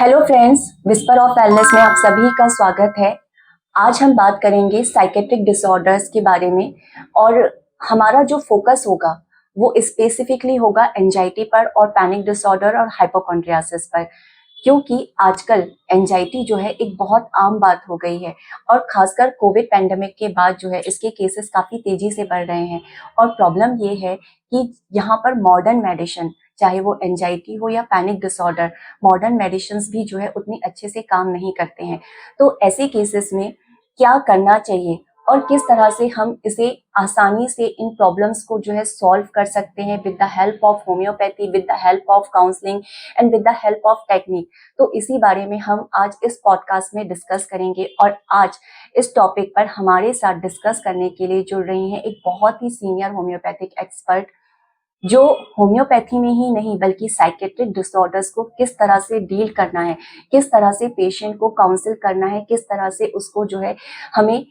Hello friends, whisper of wellness में आप सभी का स्वागत है। आज हम बात करेंगे साइकेट्रिक डिसऑर्डर्स के बारे में और हमारा जो फोकस होगा वो स्पेसिफिकली होगा एंजाइटी पर और पैनिक डिसऑर्डर और हाइपोकॉन्ड्रियासिस पर, क्योंकि आजकल एंजाइटी जो है एक बहुत आम बात हो गई है और खासकर कोविड पैंडेमिक के बाद जो है इसके केसेस काफी तेजी से बढ़ रहे हैं। और प्रॉब्लम ये है कि यहाँ पर मॉडर्न मेडिसिन, चाहे वो एंजाइटी हो या पैनिक डिसऑर्डर, मॉडर्न मेडिसिन भी जो है उतनी अच्छे से काम नहीं करते हैं। तो ऐसे केसेस में क्या करना चाहिए और किस तरह से हम इसे आसानी से इन प्रॉब्लम्स को जो है सॉल्व कर सकते हैं with the help of homeopathy, with the help of counselling and with the help of technique. तो इसी बारे में हम आज इस पॉडकास्ट में डिस्कस करेंगे। और आज इस टॉपिक पर हमारे साथ डिस्कस करने के लिए जुड़ रही हैं एक बहुत ही सीनियर होम्योपैथिक एक्सपर्ट, जो होम्योपैथी में ही नहीं बल्कि साइकेट्रिक डिसऑर्डर्स को किस तरह से डील करना है, किस तरह से पेशेंट को काउंसिल करना है, किस तरह से उसको जो है हमें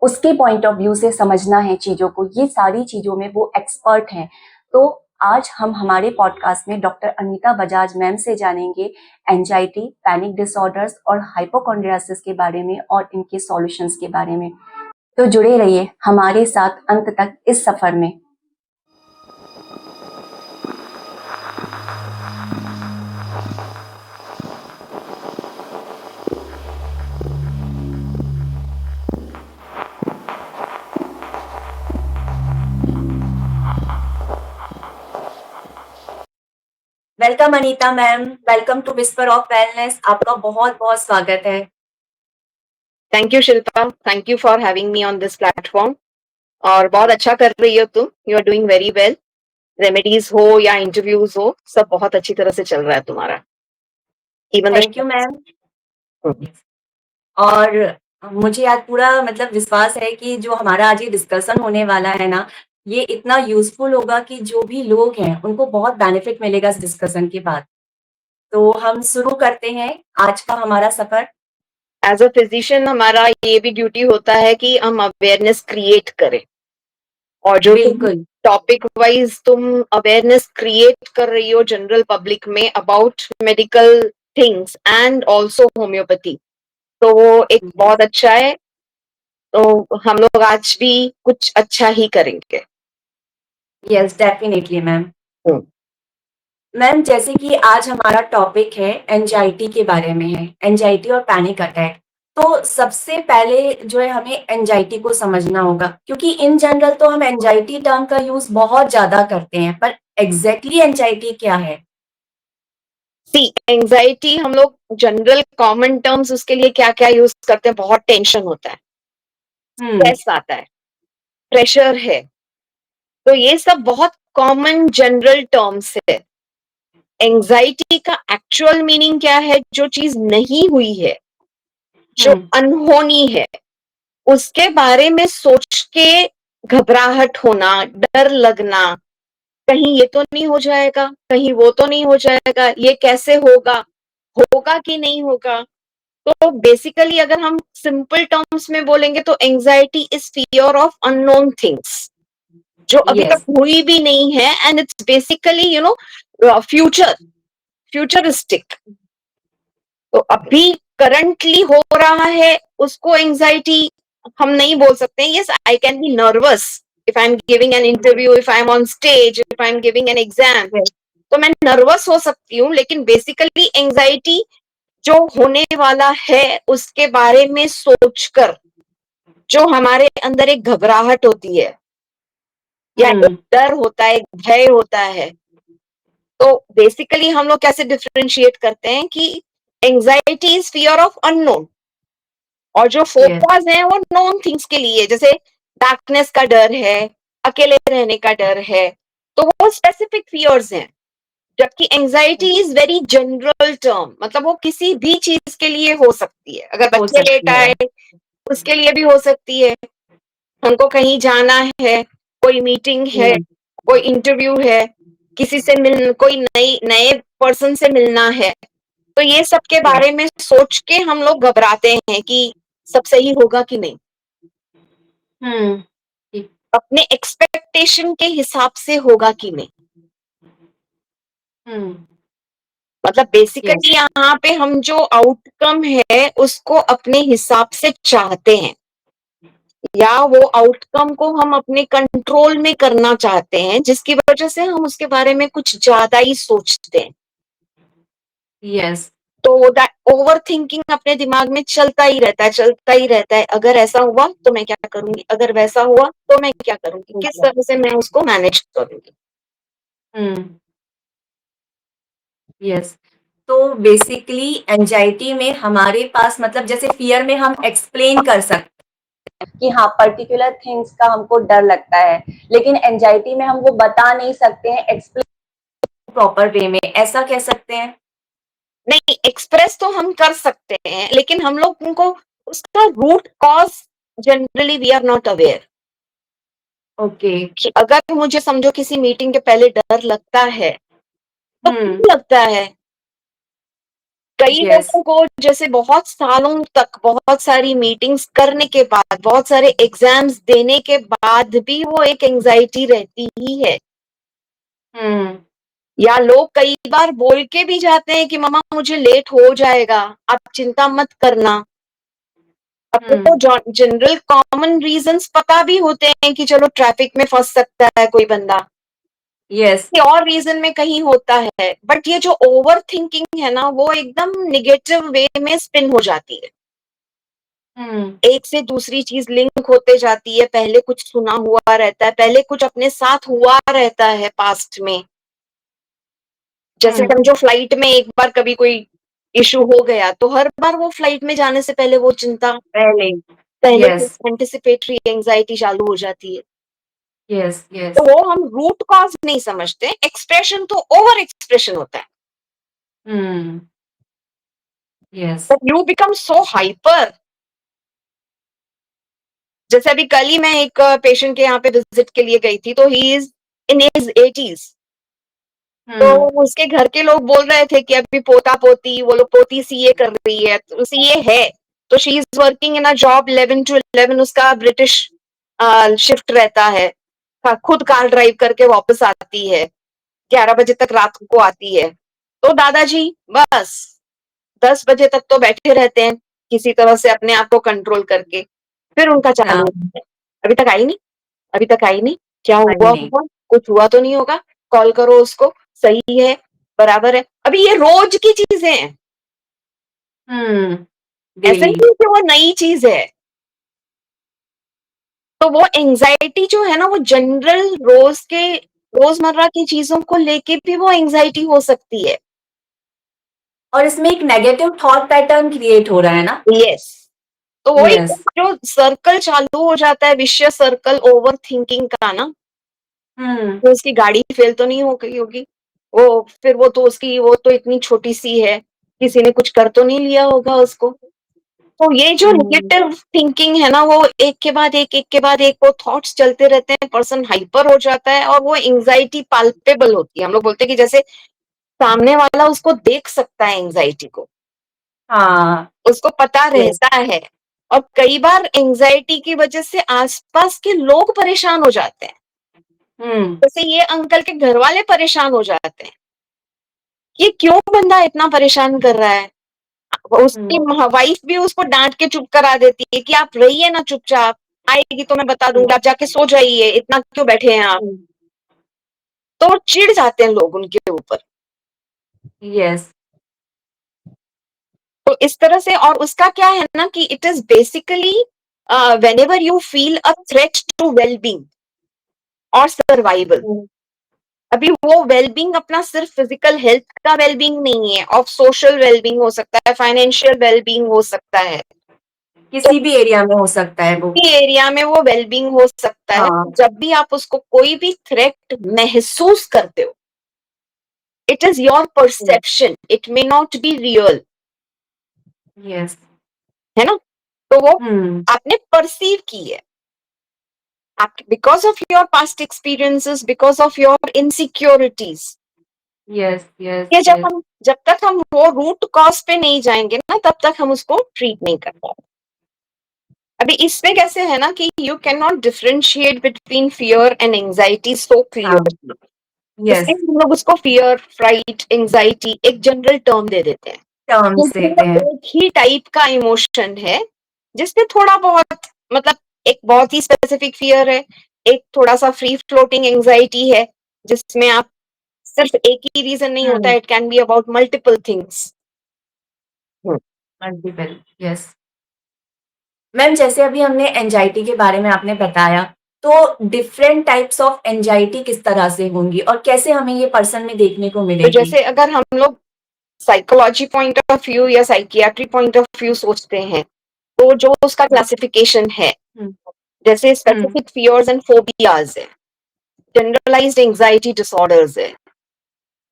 उसके पॉइंट ऑफ व्यू से समझना है चीजों को, ये सारी चीजों में वो एक्सपर्ट हैं। तो आज हम हमारे पॉडकास्ट में डॉक्टर अनीता बजाज मैम से जानेंगे एंजाइटी, पैनिक डिसऑर्डर्स और हाइपोकॉन्ड्रियासिस के बारे में और इनके सॉल्यूशंस के बारे में। तो जुड़े रहिए हमारे साथ अंत तक इस सफर में। Welcome Anita ma'am, welcome to Whisper of Wellness. आपका बहुत बहुत स्वागत है। Thank you Shilpa, thank you for having me on this platform. और बहुत अच्छा कर रही हो तुम, you are doing very well. Remedies हो या इंटरव्यूज हो, सब बहुत अच्छी तरह से चल रहा है तुम्हारा। Even thank you ma'am. और मुझे आज पूरा विश्वास है कि जो हमारा आज ये डिस्कशन होने वाला है ना, ये इतना यूजफुल होगा कि जो भी लोग हैं उनको बहुत बेनिफिट मिलेगा इस डिस्कशन के बाद। तो हम शुरू करते हैं आज का हमारा सफर। एज अ फिजिशियन हमारा ये भी ड्यूटी होता है कि हम अवेयरनेस क्रिएट करें। और जो बिल्कुल। टॉपिक वाइज तुम अवेयरनेस क्रिएट कर रही हो जनरल पब्लिक में about medical things and also homeopathy, तो वो एक बहुत अच्छा है। तो हम लोग आज भी कुछ अच्छा ही करेंगे। Yes definitely ma'am. मैम जैसे कि आज हमारा टॉपिक है एंजाइटी के बारे में है, एंजाइटी और पैनिक अटैक। तो सबसे पहले जो है हमें एंजाइटी को समझना होगा, क्योंकि इन जनरल तो हम एंजाइटी टर्म का यूज बहुत ज्यादा करते हैं, पर एग्जैक्टली एंजाइटी क्या है? सी एंजाइटी हम लोग जनरल कॉमन टर्म्स उसके लिए क्या क्या यूज करते हैं। बहुत टेंशन होता है, स्ट्रेस आता है, प्रेशर है, तो ये सब बहुत कॉमन जनरल टर्म्स है। एंजाइटी का एक्चुअल मीनिंग क्या है? जो चीज नहीं हुई है, जो अनहोनी है, उसके बारे में सोच के घबराहट होना, डर लगना, कहीं ये तो नहीं हो जाएगा, कहीं वो तो नहीं हो जाएगा, ये कैसे होगा, होगा कि नहीं होगा। तो बेसिकली अगर हम सिंपल टर्म्स में बोलेंगे तो anxiety is fear of unknown things, जो अभी तक यस। हुई भी नहीं है, एंड इट्स बेसिकली फ्यूचरिस्टिक। तो अभी करंटली हो रहा है उसको एंजाइटी हम नहीं बोल सकते। Yes, I can be nervous if I am giving an interview, if I am on stage, if I am giving an exam, तो मैं नर्वस हो सकती हूँ। लेकिन बेसिकली एंजाइटी जो होने वाला है उसके बारे में सोचकर जो हमारे अंदर एक घबराहट होती है या एक डर होता है, एक भय होता है, तो बेसिकली हम लोग कैसे डिफरेंशिएट करते हैं कि anxiety is fear of unknown, और जो फोबियाज हैं वो नोन थिंग्स के लिए, जैसे डार्कनेस का डर है, अकेले रहने का डर है, तो वो स्पेसिफिक फियर्स हैं। जबकि anxiety is very general term, मतलब वो किसी भी चीज के लिए हो सकती है। अगर हो बच्चे लेट सकती है। आए उसके लिए भी हो सकती है, हमको कहीं जाना है, कोई मीटिंग है, कोई इंटरव्यू है, किसी से मिल, कोई नए पर्सन से मिलना है, तो ये सब के बारे में सोच के हम लोग घबराते हैं कि सब सही होगा कि नहीं, अपने एक्सपेक्टेशन के हिसाब से होगा कि नहीं। मतलब बेसिकली यहाँ पे हम जो आउटकम है उसको अपने हिसाब से चाहते हैं, या वो आउटकम को हम अपने कंट्रोल में करना चाहते हैं, जिसकी वजह से हम उसके बारे में कुछ ज्यादा ही सोचते हैं। यस तो ओवर थिंकिंग अपने दिमाग में चलता ही रहता है, चलता ही रहता है। अगर ऐसा हुआ तो मैं क्या करूंगी, अगर वैसा हुआ तो मैं क्या करूंगी, किस तरह से मैं उसको मैनेज करूंगी। हम्म यस तो बेसिकली एंजाइटी में हमारे पास मतलब जैसे फियर में हम एक्सप्लेन कर सकते हैं कि हाँ पर्टिकुलर थिंग्स का हमको डर लगता है, लेकिन एंजाइटी में हम वो बता नहीं सकते हैं एक्सप्लेन प्रॉपर वे में, ऐसा कह सकते हैं। नहीं, एक्सप्रेस तो हम कर सकते हैं, लेकिन हम लोग उनको उसका root cause generally we are not aware. Okay कि अगर मुझे समझो किसी मीटिंग के पहले डर लगता है, तो हम्म क्यों लगता है? कई यस लोगों को जैसे बहुत सालों तक बहुत सारी मीटिंग्स करने के बाद, बहुत सारे एग्जाम्स देने के बाद भी वो एक एंजाइटी रहती ही है। हम्म या लोग कई बार बोल के भी जाते हैं कि मम्मा मुझे लेट हो जाएगा, आप चिंता मत करना। अब हम्म तो जनरल कॉमन रीजंस पता भी होते हैं कि चलो ट्रैफिक में फंस सकता है कोई बंदा, यस और रीजन में कहीं होता है, बट ये जो ओवर थिंकिंग है ना, वो एकदम निगेटिव वे में स्पिन हो जाती है। हम्म एक से दूसरी चीज लिंक होते जाती है, पहले कुछ सुना हुआ रहता है, पहले कुछ अपने साथ हुआ रहता है पास्ट में। जैसे हम्म समझो फ्लाइट में एक बार कभी कोई इशू हो गया, तो हर बार वो फ्लाइट में जाने से पहले वो चिंता पहले पहले यस एंटिसिपेटरी एंजाइटी चालू हो जाती है। यस तो यस वो हम रूट कॉज नहीं समझते, एक्सप्रेशन तो ओवर एक्सप्रेशन होता है। Hmm yes but you become so hyper. जैसे अभी कल ही मैं एक पेशेंट के यहाँ पे विजिट के लिए गई थी, तो he is in his 80s। तो हम्म उसके घर के लोग बोल रहे थे कि अभी पोता पोती, वो लोग पोती सीए कर रही है, तो सीए है, तो she is working in a job 11 to 11, उसका ब्रिटिश शिफ्ट रहता है, खुद कार ड्राइव करके वापस आती है, 11 बजे तक रात को आती है। तो दादाजी बस 10 बजे तक तो बैठे रहते हैं किसी तरह से अपने आप को कंट्रोल करके, फिर उनका चालू हाँ होता है, अभी तक आई नहीं, अभी तक आई नहीं, क्या आई हुआ नहीं होगा, कुछ हुआ तो नहीं होगा, कॉल करो उसको, सही है, बराबर है। अभी ये रोज की चीजें हैं, ऐसे डेली नहीं कि वो नई चीज है। तो वो एंजाइटी जो है ना, वो जनरल रोजमर्रा की चीजों को लेके भी वो एंजाइटी हो सकती है। और इसमें एक नेगेटिव थॉट पैटर्न क्रिएट हो रहा है ना। यस। तो वो एक यस जो सर्कल चालू हो जाता है, विशियस सर्कल ओवर थिंकिंग का ना, हम्म तो उसकी गाड़ी फेल तो नहीं हो गई होगी, वो फिर वो तो उसकी वो तो इतनी छोटी सी है, किसी ने कुछ कर तो नहीं लिया होगा उसको। तो ये जो हम्म नेगेटिव थिंकिंग है ना, वो एक के बाद एक वो थॉट्स चलते रहते हैं, पर्सन हाइपर हो जाता है, और वो एंजाइटी पाल्पेबल होती है। हम लोग बोलते हैं कि जैसे सामने वाला उसको देख सकता है एंजाइटी को, हाँ उसको पता यस रहता है। और कई बार एंजाइटी की वजह से आसपास के लोग परेशान हो जाते हैं, हम्म जैसे ये अंकल के घर वाले परेशान हो जाते हैं, ये क्यों बंदा इतना परेशान कर रहा है। उसकी हम्म वाइफ भी उसको डांट के चुप करा देती है कि आप रहिए ना चुपचाप, आएगी तो मैं बता दूंगी, आप जाके सो जाइए, इतना क्यों बैठे हैं आप। तो चिढ़ जाते हैं लोग उनके ऊपर। यस तो इस तरह से, और उसका क्या है ना कि it is basically whenever you feel a threat to wellbeing और सर्वाइवल। अभी वो वेलबींग अपना सिर्फ फिजिकल हेल्थ का वेलबींग नहीं है, ऑफ सोशल वेलबींग हो सकता है, फाइनेंशियल वेलबींग हो सकता है, तो किसी भी एरिया में हो सकता है वो। एरिया में वो वेलबींग हो सकता है। हाँ जब भी आप उसको कोई भी थ्रेट महसूस करते हो, it is your perception, it may not be real, yes है ना। तो वो हम्म आपने परसीव की है, आप because of your past experiences, because of your insecurities. Yes yes ये यस जब तक हम वो रूट कॉज पे नहीं जाएंगे ना, तब तक हम उसको ट्रीट नहीं कर पाएंगे। अभी इसमें कैसे है ना कि you can not differentiate between fear and anxiety so हाँ क्लियर। यस, इसलिए हम लोग उसको फियर, फ्राइट, एंजाइटी एक जनरल टर्म दे देते हैं, टर्म्स क्योंकि देते वो हैं। एक ही टाइप का इमोशन है जिसमें थोड़ा बहुत मतलब एक बहुत ही स्पेसिफिक फियर है, एक थोड़ा सा फ्री फ्लोटिंग एंजाइटी है जिसमें आप सिर्फ एक ही रीजन नहीं होता, hmm, it can be about multiple things. Multiple, yes. Ma'am, जैसे अभी हमने एंजाइटी के बारे में आपने बताया, तो डिफरेंट टाइप्स ऑफ एंजाइटी किस तरह से होंगी और कैसे हमें ये पर्सन में देखने को तो मिलेगी? जैसे अगर हम लोग साइकोलॉजी पॉइंट ऑफ व्यू या साइकियाट्री पॉइंट ऑफ व्यू सोचते हैं, तो जो उसका क्लासिफिकेशन है, हम्म, जैसे हम्म, स्पेसिफिक फियर्स एंड फोबियाज है, जनरलाइज्ड एंजाइटी डिसऑर्डर्स है,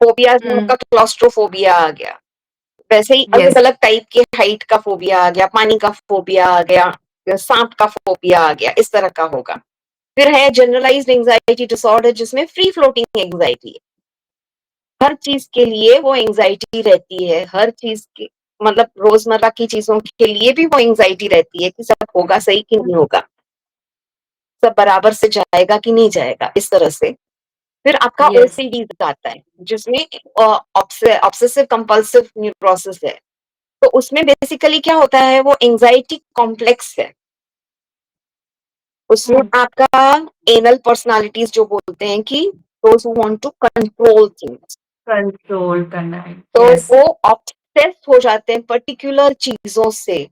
फोबियाज में हम्म, आपका क्लॉस्ट्रोफोबिया आ गया, वैसे ही अलग यस, अलग टाइप के हाइट का फोबिया आ गया, पानी का फोबिया आ गया, सांप का फोबिया आ गया, इस तरह का होगा। फिर है जनरलाइज्ड एंजाइटी डिसऑर्डर जिसमें फ्री फ्लोटिंग एंजाइटी है, हर चीज के लिए वो एंजाइटी रहती है, हर चीज के मतलब रोजमर्रा की चीजों के लिए भी वो एंजाइटी रहती है कि सब होगा सही कि नहीं होगा, सब बराबर से जाएगा कि नहीं जाएगा, इस तरह से। फिर आपका यस, ओसीडी आता है जिसमें ऑब्सेसिव कंपल्सिव न्यूरोसिस है। तो उसमें बेसिकली क्या होता है, वो एंजाइटी कॉम्प्लेक्स है, उसमें हम्म, आपका एनल पर्सनालिटीज जो बोलते हैं कि those who want to control things, control करना है, तो यस, वो ऑब्सेस हो जाते हैं पर्टिकुलर चीजों से,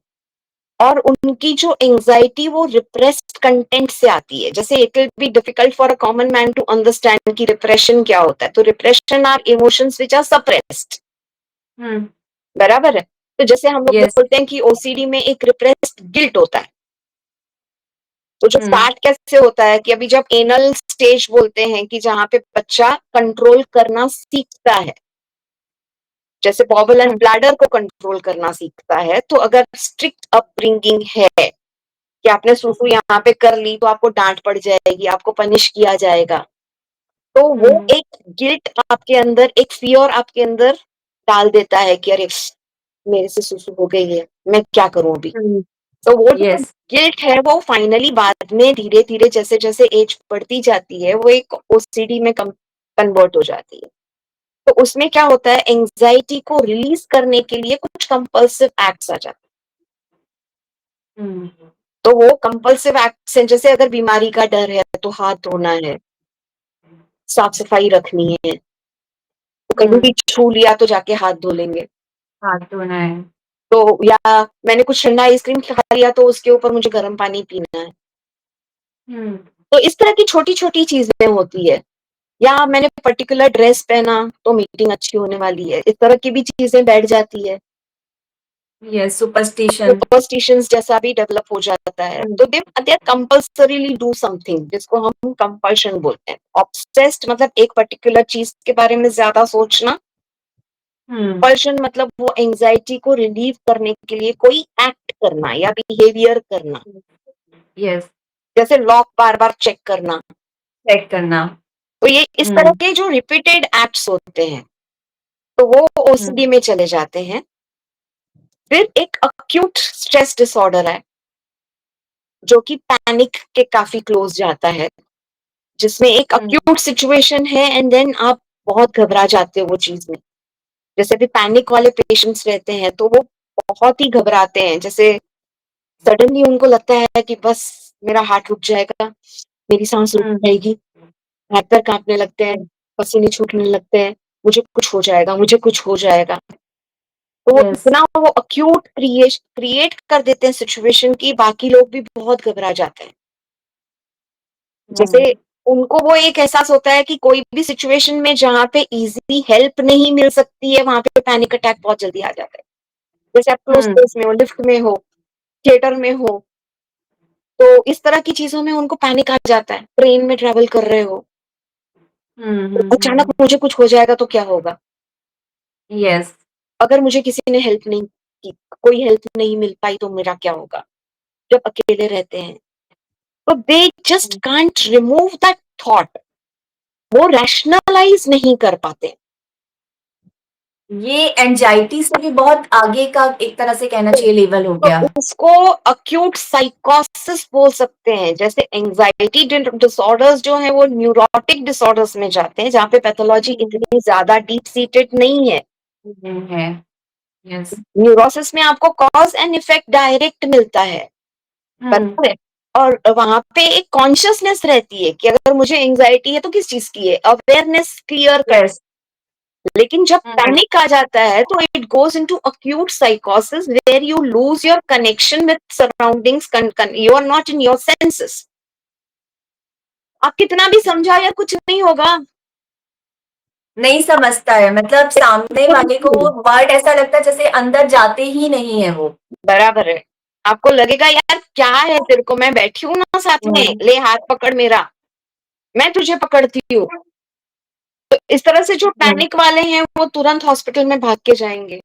और उनकी जो एंजाइटी वो रिप्रेस्ड कंटेंट से आती है। जैसे it will be difficult for a common man to understand कि रिप्रेशन क्या होता है, तो repression are emotions which are suppressed, hmm, बराबर है। तो जैसे हम लोग यस, बोलते हैं कि ओसीडी में एक रिप्रेस्ड गिल्ट होता है, तो जो हम्म, स्टार्ट कैसे होता है कि अभी जब एनल स्टेज बोलते हैं कि जहां पे बच्चा कंट्रोल करना सीखता है, जैसे बॉबल एंड हम्म, ब्लैडर को कंट्रोल करना सीखता है, तो अगर स्ट्रिक्ट अपब्रिंगिंग है कि आपने सुसु यहाँ पे कर ली तो आपको डांट पड़ जाएगी, आपको पनिश किया जाएगा, तो वो हम्म, एक गिल्ट आपके अंदर, एक फियर आपके अंदर डाल देता है कि अरे मेरे से सुसु हो गई है, मैं क्या करूं अभी। हम्म, तो वो जो यस, गिल्ट है वो फाइनली बाद में धीरे धीरे जैसे जैसे एज बढ़ती जाती है वो एक ओसीडी में कन्वर्ट हो जाती है। तो उसमें क्या होता है, एंजाइटी को रिलीज करने के लिए कुछ कंपल्सिव एक्ट्स आ जाते हम्म, हैं। तो वो कंपल्सिव एक्ट्स हैं, जैसे अगर बीमारी का डर है तो हाथ धोना है, साफ सफाई रखनी है, तो कहीं हम्म, भी छू लिया तो जाके हाथ धो लेंगे। हाथ धोना है, तो या मैंने कुछ ठंडा आइसक्रीम खा लिया तो उसके ऊपर मुझे गर्म पानी पीना है। हम्म, तो इस तरह की छोटी छोटी चीजें होती है, या मैंने पर्टिकुलर ड्रेस पहना तो मीटिंग अच्छी होने वाली है, इस तरह की भी चीजें बैठ जाती है। यस, सुपरस्टिशन, सुपरस्टिशंस जैसा भी डेवलप हो जाता है, हम्म, तो दे कंपल्सरीली डू समथिंग जिसको हम कंपल्शन बोलते हैं। ऑब्सेस्ड मतलब एक पर्टिकुलर चीज के बारे में ज्यादा सोचना, हम्म, कंपल्शन मतलब वो एंजाइटी को रिलीव करने के लिए कोई एक्ट करना या बिहेवियर करना, यस, जैसे लॉक बार बार चेक करना। चेक करना, तो ये इस तरह हम्म, के जो रिपीटेड एक्ट्स होते हैं, तो वो हम्म, ओसीडी में चले जाते हैं। फिर एक अक्यूट स्ट्रेस डिसऑर्डर है जो कि पैनिक के काफी क्लोज जाता है, जिसमें एक हम्म, अक्यूट सिचुएशन है एंड देन आप बहुत घबरा जाते हो वो चीज में। जैसे भी पैनिक वाले पेशेंट्स रहते हैं तो वो बहुत ही घबराते हैं, जैसे सडनली उनको लगता है कि बस मेरा हार्ट रुक जाएगा, मेरी सांस रुक हम्म, जाएगी, हाथ पैर कांपने लगते हैं, पसीने छूटने लगते हैं, मुझे कुछ हो जाएगा, मुझे कुछ हो जाएगा। तो वो यस, इतना वो अक्यूट क्रिएट कर देते हैं सिचुएशन की, बाकी लोग भी बहुत घबरा जाते हैं। हम्म, जैसे उनको वो एक एहसास होता है कि कोई भी सिचुएशन में जहाँ पे इजीली हेल्प नहीं मिल सकती है वहां पे पैनिक अटैक बहुत जल्दी आ जाता है। जैसे आप क्लोज हम्म, स्पेस में हो, लिफ्ट में हो, थिएटर में हो, तो इस तरह की चीजों में उनको पैनिक आ जाता है। ट्रेन में ट्रेवल कर रहे हो, हम्म, तो अचानक मुझे कुछ हो जाएगा तो क्या होगा, यस, अगर मुझे किसी ने हेल्प नहीं की, कोई हेल्प नहीं मिल पाई तो मेरा क्या होगा, जब अकेले रहते हैं। तो they just can't remove that thought, वो रैशनलाइज नहीं कर पाते। ये एंजाइटी से भी बहुत आगे का एक तरह से कहना चाहिए लेवल हो गया। तो उसको अक्यूट साइकोसिस बोल सकते हैं। जैसे एंजाइटी डिसऑर्डर्स जो है वो न्यूरोटिक डिसऑर्डर्स में जाते हैं, जहाँ पे पैथोलॉजी इतनी ज्यादा डीप सीटेड नहीं है। है। यस। न्यूरोसिस में आपको कॉज एंड इफेक्ट डायरेक्ट मिलता है, बराबर है। और वहां पे एक कॉन्शियसनेस रहती है कि अगर मुझे एंजाइटी है तो किस चीज की है, अवेयरनेस क्लियर कर। यस। लेकिन जब पैनिक आ जाता है तो इट गोज इनटू अक्यूट साइकोसिस where you lose your connection with surroundings, you are not in your senses. आप कितना भी समझा यार कुछ नहीं होगा। नहीं समझता है, मतलब सामने वाले को वो वर्ड ऐसा लगता है जैसे अंदर जाते ही नहीं है वो। बराबर है। आपको लगेगा यार क्या है तेरे को, मैं बैठी हूं ना साथ में, ले हाथ पकड़ मेरा, मैं तुझे पकड़ती हूँ। तो इस तरह से जो पैनिक वाले हैं वो तुरंत हॉस्पिटल में भाग के जाएंगे,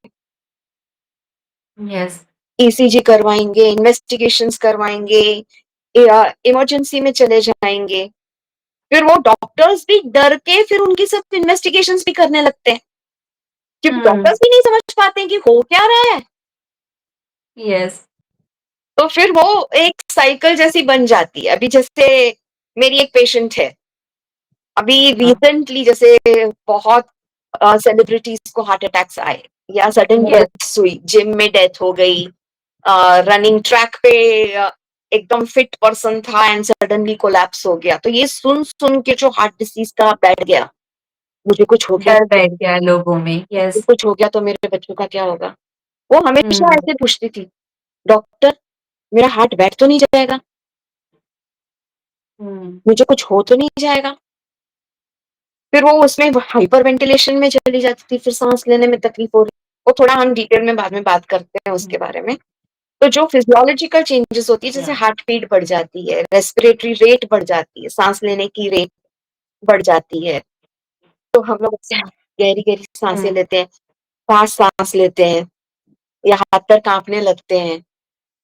यस। ईसीजी करवाएंगे, इन्वेस्टिगेशंस करवाएंगे, इमरजेंसी में चले जाएंगे। फिर वो डॉक्टर्स भी डर के फिर उनकी सब इन्वेस्टिगेशंस भी करने लगते हैं, क्योंकि डॉक्टर्स भी नहीं समझ पाते हैं कि हो क्या रहा है। यस। तो फिर वो एक साइकिल जैसी बन जाती है। अभी जैसे मेरी एक पेशेंट है, अभी रिसेंटली जैसे बहुत सेलिब्रिटीज को हार्ट अटैक्स आए या सडन यस। डेथ्स हुई, जिम में डेथ हो गई, रनिंग ट्रैक पे एकदम फिट पर्सन था एंड सडनली कोलैप्स हो गया। तो ये सुन सुन के जो हार्ट डिसीज का बैठ गया, मुझे कुछ हो गया, डर बैठ गया है लोगों में। मुझे यस। कुछ हो गया तो मेरे बच्चों का क्या होगा। वो हमेशा ऐसे पूछती थी, डॉक्टर मेरा हार्ट बैठ तो नहीं जाएगा, मुझे कुछ हो तो नहीं जाएगा। फिर वो उसमें हाइपर वेंटिलेशन में चली जाती थी, फिर सांस लेने में तकलीफ हो रही। वो थोड़ा हम डिटेल में बाद में बात करते हैं उसके बारे में। तो जो फिजियोलॉजिकल चेंजेस होती है, जैसे हार्ट बीट बढ़ जाती है, रेस्पिरेटरी रेट बढ़ जाती है, सांस लेने की रेट बढ़ जाती है, तो हम लोग गहरी गहरी सांसें लेते हैं, फास्ट सांस लेते हैं, या हाथ पैर कांपने लगते हैं,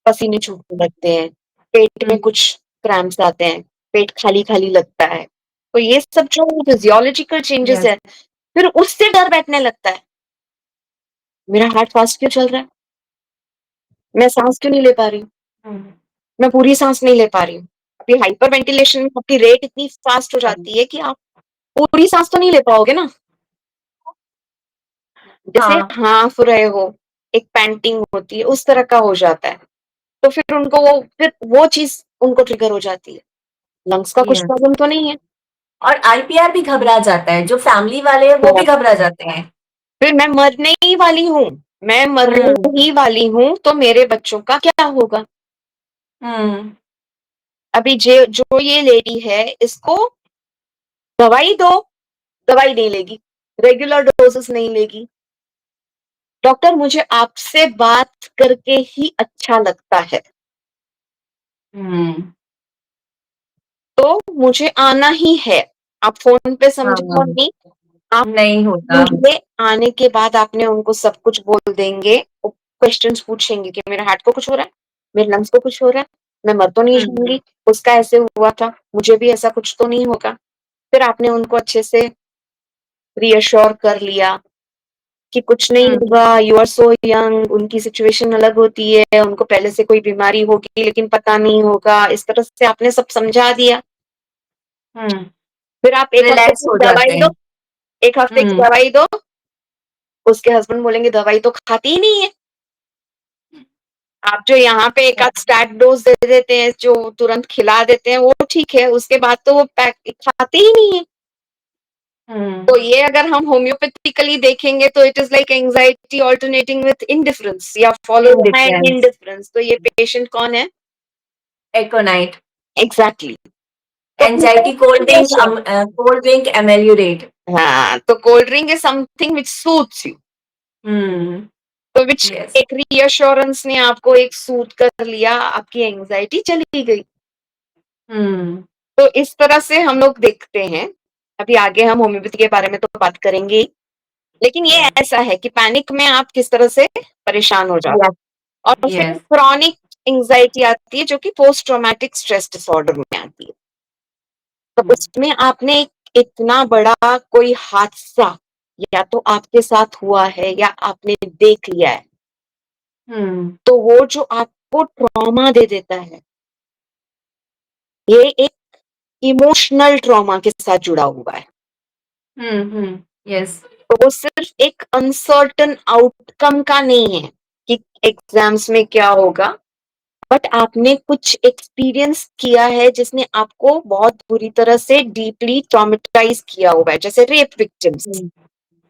पसीने छूटने लगते हैं, पेट में कुछ क्रैम्प्स आते हैं, पेट खाली खाली लगता है। तो ये सब जो फिजियोलॉजिकल चेंजेस यस। है, फिर उससे डर बैठने लगता है, मेरा हार्ट फास्ट क्यों चल रहा है, मैं सांस क्यों नहीं ले पा रही हूँ, मैं पूरी सांस नहीं ले पा रही हूँ। अभी हाइपर वेंटिलेशन में आपकी रेट इतनी फास्ट हो जाती है कि आप पूरी सांस तो नहीं ले पाओगे ना। जैसे हाँ। हाँफ रहे हो, एक पैंटिंग होती है, उस तरह का हो जाता है। तो फिर उनको वो चीज उनको ट्रिगर हो जाती है, लंग्स का कुछ यस। प्रॉब्लम तो नहीं है। और आईपीआर भी घबरा जाता है, जो फैमिली वाले हैं वो भी घबरा जाते हैं। फिर मैं मरने ही वाली हूँ, मैं मरने ही वाली हूँ, तो मेरे बच्चों का क्या होगा। अभी जो ये लेडी है, इसको दवाई दो, दवाई नहीं लेगी, रेगुलर डोजेस नहीं लेगी। डॉक्टर मुझे आपसे बात करके ही अच्छा लगता है, तो मुझे आना ही है। आप फोन पे समझो नहीं, आप नहीं होता। मुझे आने के बाद आपने उनको सब कुछ बोल देंगे। क्वेश्चंस पूछेंगे कि मेरे हार्ट को कुछ हो रहा है, मेरे लंग्स को कुछ हो रहा है, मैं मर तो नहीं जाऊंगी, उसका ऐसे हुआ था, मुझे भी ऐसा कुछ तो नहीं होगा। फिर आपने उनको अच्छे से रीअश्योर कर लिया कि कुछ नहीं होगा, यू आर सो यंग, उनकी सिचुएशन अलग होती है, उनको पहले से कोई बीमारी होगी लेकिन पता नहीं होगा, इस तरह से आपने सब समझा दिया। फिर आप एक हफ्ते रिलैक्स की हो जाते दवाई हैं। दो, एक हफ्ते की दवाई दो, उसके हस्बैंड बोलेंगे दवाई तो खाती ही नहीं है। आप जो यहाँ पे एक आध स्टैट डोज दे देते हैं, जो तुरंत खिला देते हैं, वो ठीक है, उसके बाद तो वो पैक खाते ही नहीं है। तो ये अगर हम होम्योपैथिकली देखेंगे तो it is like anxiety alternating with indifference या फॉलो बाय इंडिफरेंस। इंडिफरेंस। तो ये पेशेंट कौन है? एकोनाइट। एग्जैक्टली तो एंजाइटी कोल्ड ड्रिंक एमेल्यूरेट। हाँ, तो cold drink is something which suits you, तो विच यस। एक रीअश्योरेंस ने आपको एक सूट कर लिया, आपकी एंजाइटी चली गई। तो इस तरह से हम लोग देखते हैं। अभी आगे हम होम्योपैथी के बारे में तो बात करेंगे ही, लेकिन ये ऐसा है कि पैनिक में आप किस तरह से परेशान हो जाते हैं। और फिर यस। क्रॉनिक एंजाइटी आती है, जो कि पोस्ट ट्रॉमेटिक स्ट्रेस डिसऑर्डर में आती है। तो उसमें आपने इतना बड़ा कोई हादसा या तो आपके साथ हुआ है या आपने देख लिया है, तो वो जो आपको ट्रॉमा दे देता है, ये एक इमोशनल ट्रॉमा के साथ जुड़ा हुआ है। यस। तो वो सिर्फ एक अनसर्टन आउटकम का नहीं है कि एग्जाम्स में क्या होगा, बट आपने कुछ एक्सपीरियंस किया है जिसने आपको बहुत बुरी तरह से डीपली ट्रॉमेटाइज किया हुआ है, जैसे रेप विक्टिम्स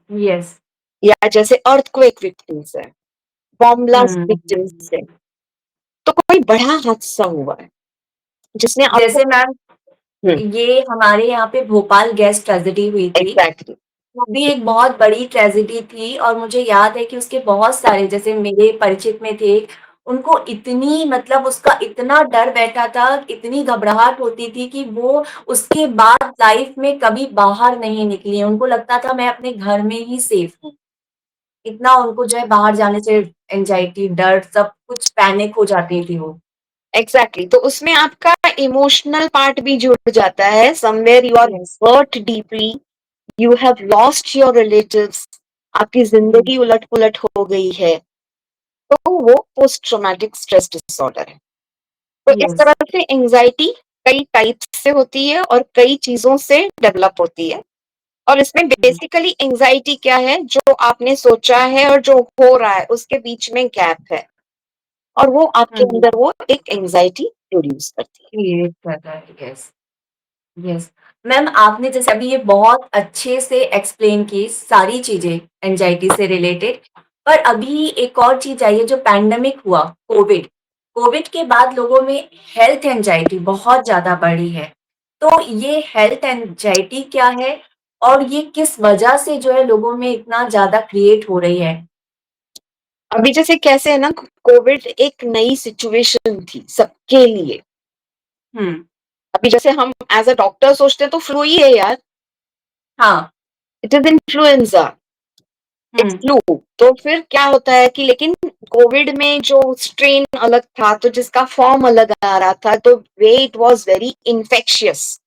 यस। या जैसे अर्थक्वेक विक्टिम्स है, बॉम्ब ब्लास्ट विक्टिम्स है। तो कोई बड़ा हादसा हुआ है जिसने आपको जैसे मैम, ये हमारे यहाँ पे भोपाल गैस ट्रेजेडी हुई थी। एग्जैक्टली वो भी एक बहुत बड़ी ट्रेजेडी थी और मुझे याद है कि उसके बहुत सारे, जैसे मेरे परिचित में थे, उनको इतनी, मतलब उसका इतना डर बैठा था, इतनी घबराहट होती थी कि वो उसके बाद लाइफ में कभी बाहर नहीं निकली हैं। उनको लगता था मैं अपने घर में ही सेफ हूँ। इतना उनको जो है बाहर जाने से एंग्जायटी, डर, सब कुछ पैनिक हो जाती थी वो। एग्जैक्टली तो उसमें आपका इमोशनल पार्ट भी जुड़ जाता है, somewhere you are yes. Hurt deeply, you have lost your relatives, आपकी हुँ, जिंदगी उलट पुलट हो गई है, तो वो पोस्ट ट्रॉमेटिक स्ट्रेस डिसऑर्डर है। तो इस यस। तरह से एंजाइटी कई टाइप्स से होती है और कई चीजों से डेवलप होती है। और इसमें हुँ, बेसिकली एंजाइटी क्या है, जो आपने सोचा है और जो हो रहा है उसके बीच में गैप है, और वो आपके हुँ, अंदर वो एक एंजाइटी प्रोड्यूस करती है। क्रिएट कर रहा है, यस। यस। मैम, आपने जैसे अभी ये बहुत अच्छे से एक्सप्लेन की सारी चीज़ें एंग्ज़ायटी से रिलेटेड, पर अभी एक और चीज़ आई है, जो पैंडेमिक हुआ, कोविड। कोविड के बाद लोगों में हेल्थ एंग्ज़ायटी बहुत ज़्यादा बढ़ी है। तो ये हेल्थ एंग्ज़ायटी क्या है और ये किस वजह से जो है लोगों में इतना ज़्यादा क्रिएट हो रही है? अभी जैसे कैसे है ना, कोविड एक नई सिचुएशन थी सबके लिए। हुँ, अभी जैसे हम एज अ डॉक्टर सोचते हैं तो फ्लू ही है यार, हाँ, it is influenza, it's hmm, flu. तो फिर क्या होता है कि लेकिन कोविड में जो स्ट्रेन अलग था, तो जिसका फॉर्म अलग आ रहा था, तो way it was very infectious,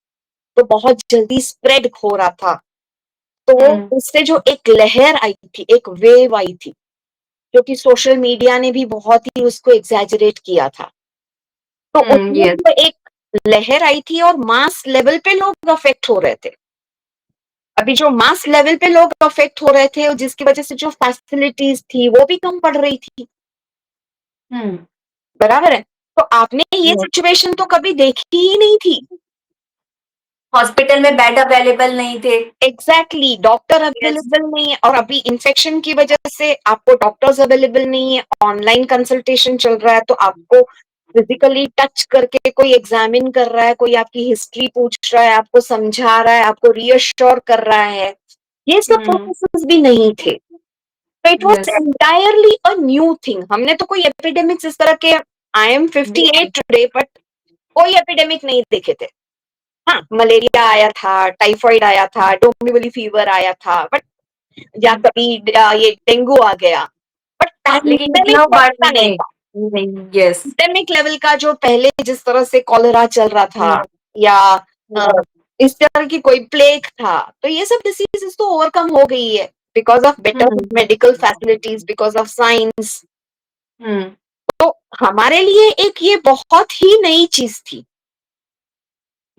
तो बहुत जल्दी स्प्रेड हो रहा था। तो वो हुँ, उससे जो एक लहर आई थी, एक वेव आई थी, जो कि सोशल मीडिया ने भी बहुत ही उसको एग्जैजरेट किया था। तो हुँ, उसमें यस, जो एक लहर आई थी और मास लेवल पे लोग अफेक्ट हो रहे थे। अभी जो मास लेवल पे लोग अफेक्ट हो रहे थे और जिसकी वजह से जो फैसिलिटीज थी वो भी कम पड़ रही थी, हुँ, बराबर है। तो आपने ये यस। सिचुएशन तो कभी देखी ही नहीं थी। हॉस्पिटल में बेड अवेलेबल नहीं थे। Exactly doctor yes. अवेलेबल नहीं है, और अभी इन्फेक्शन की वजह से आपको डॉक्टर्स अवेलेबल नहीं है, ऑनलाइन कंसल्टेशन चल रहा है, तो आपको फिजिकली टच करके कोई एग्जामिन कर रहा है, कोई आपकी हिस्ट्री पूछ रहा है, आपको समझा रहा है, आपको रीअश्योर कर रहा है, ये सब हुँ, प्रोसेसेस भी नहीं थे। तो it was yes. Entirely a new thing. हमने तो कोई एपिडेमिक्स इस तरह के, आई एम 58 टुडे, बट कोई एपिडेमिक नहीं देखे थे। हाँ, मलेरिया आया था, टाइफाइड आया था, डोमिनिवली फीवर आया था, बट या हुँ, कभी ये डेंगू आ गया, बट हाँ, लेकिन पैंडेमिक इतना लेवल बड़ा का नहीं नहीं। था। नहीं, यस। पैंडेमिक लेवल का जो पहले जिस तरह से कॉलेरा चल रहा था, हुँ, या अ, हुँ, इस तरह की कोई प्लेग था, तो ये सब डिसीजेस तो ओवरकम हो गई है because of better hmm, medical facilities, because of science. हुँ, तो हमारे लिए एक ये बहुत ही नई चीज थी।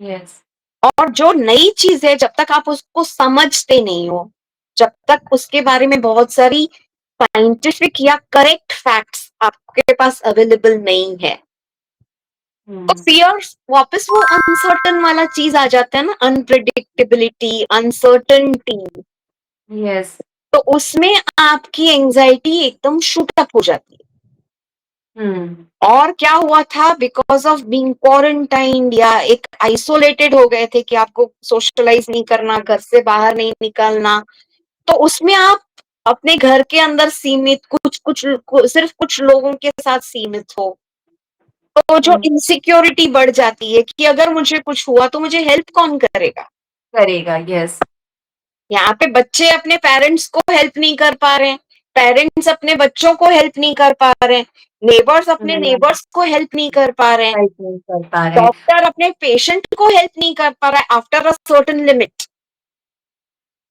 यस। और जो नई चीज है, जब तक आप उसको समझते नहीं हो, जब तक उसके बारे में बहुत सारी साइंटिफिक या करेक्ट फैक्ट्स आपके पास अवेलेबल नहीं है, तो हुँ, फियर वापस वो अनसर्टन वाला चीज आ जाता है ना, अनप्रिडिक्टेबिलिटी, अनसर्टनिटी। यस। तो उसमें आपकी एंजाइटी एकदम शूट अप हो जाती है। हुँ, और क्या हुआ था, बिकॉज ऑफ बीइंग क्वारंटाइन या एक आइसोलेटेड हो गए थे कि आपको सोशलाइज नहीं करना, घर से बाहर नहीं निकलना, तो उसमें आप अपने घर के अंदर सीमित, कुछ कुछ सिर्फ कुछ लोगों के साथ सीमित हो, तो जो हुँ, इनसिक्योरिटी बढ़ जाती है कि अगर मुझे कुछ हुआ तो मुझे हेल्प कौन करेगा। करेगा, यस। यहाँ पे बच्चे अपने पेरेंट्स को हेल्प नहीं कर पा रहे हैं, पेरेंट्स अपने बच्चों को हेल्प नहीं कर पा रहे हैं, नेबर्स अपने हुँ, नेबर्स को हेल्प नहीं कर पा रहे हैं, हेल्प नहीं कर पा रहे हैं। डॉक्टर अपने पेशेंट को हेल्प नहीं कर पा रहा है आफ्टर अ सर्टेन लिमिट।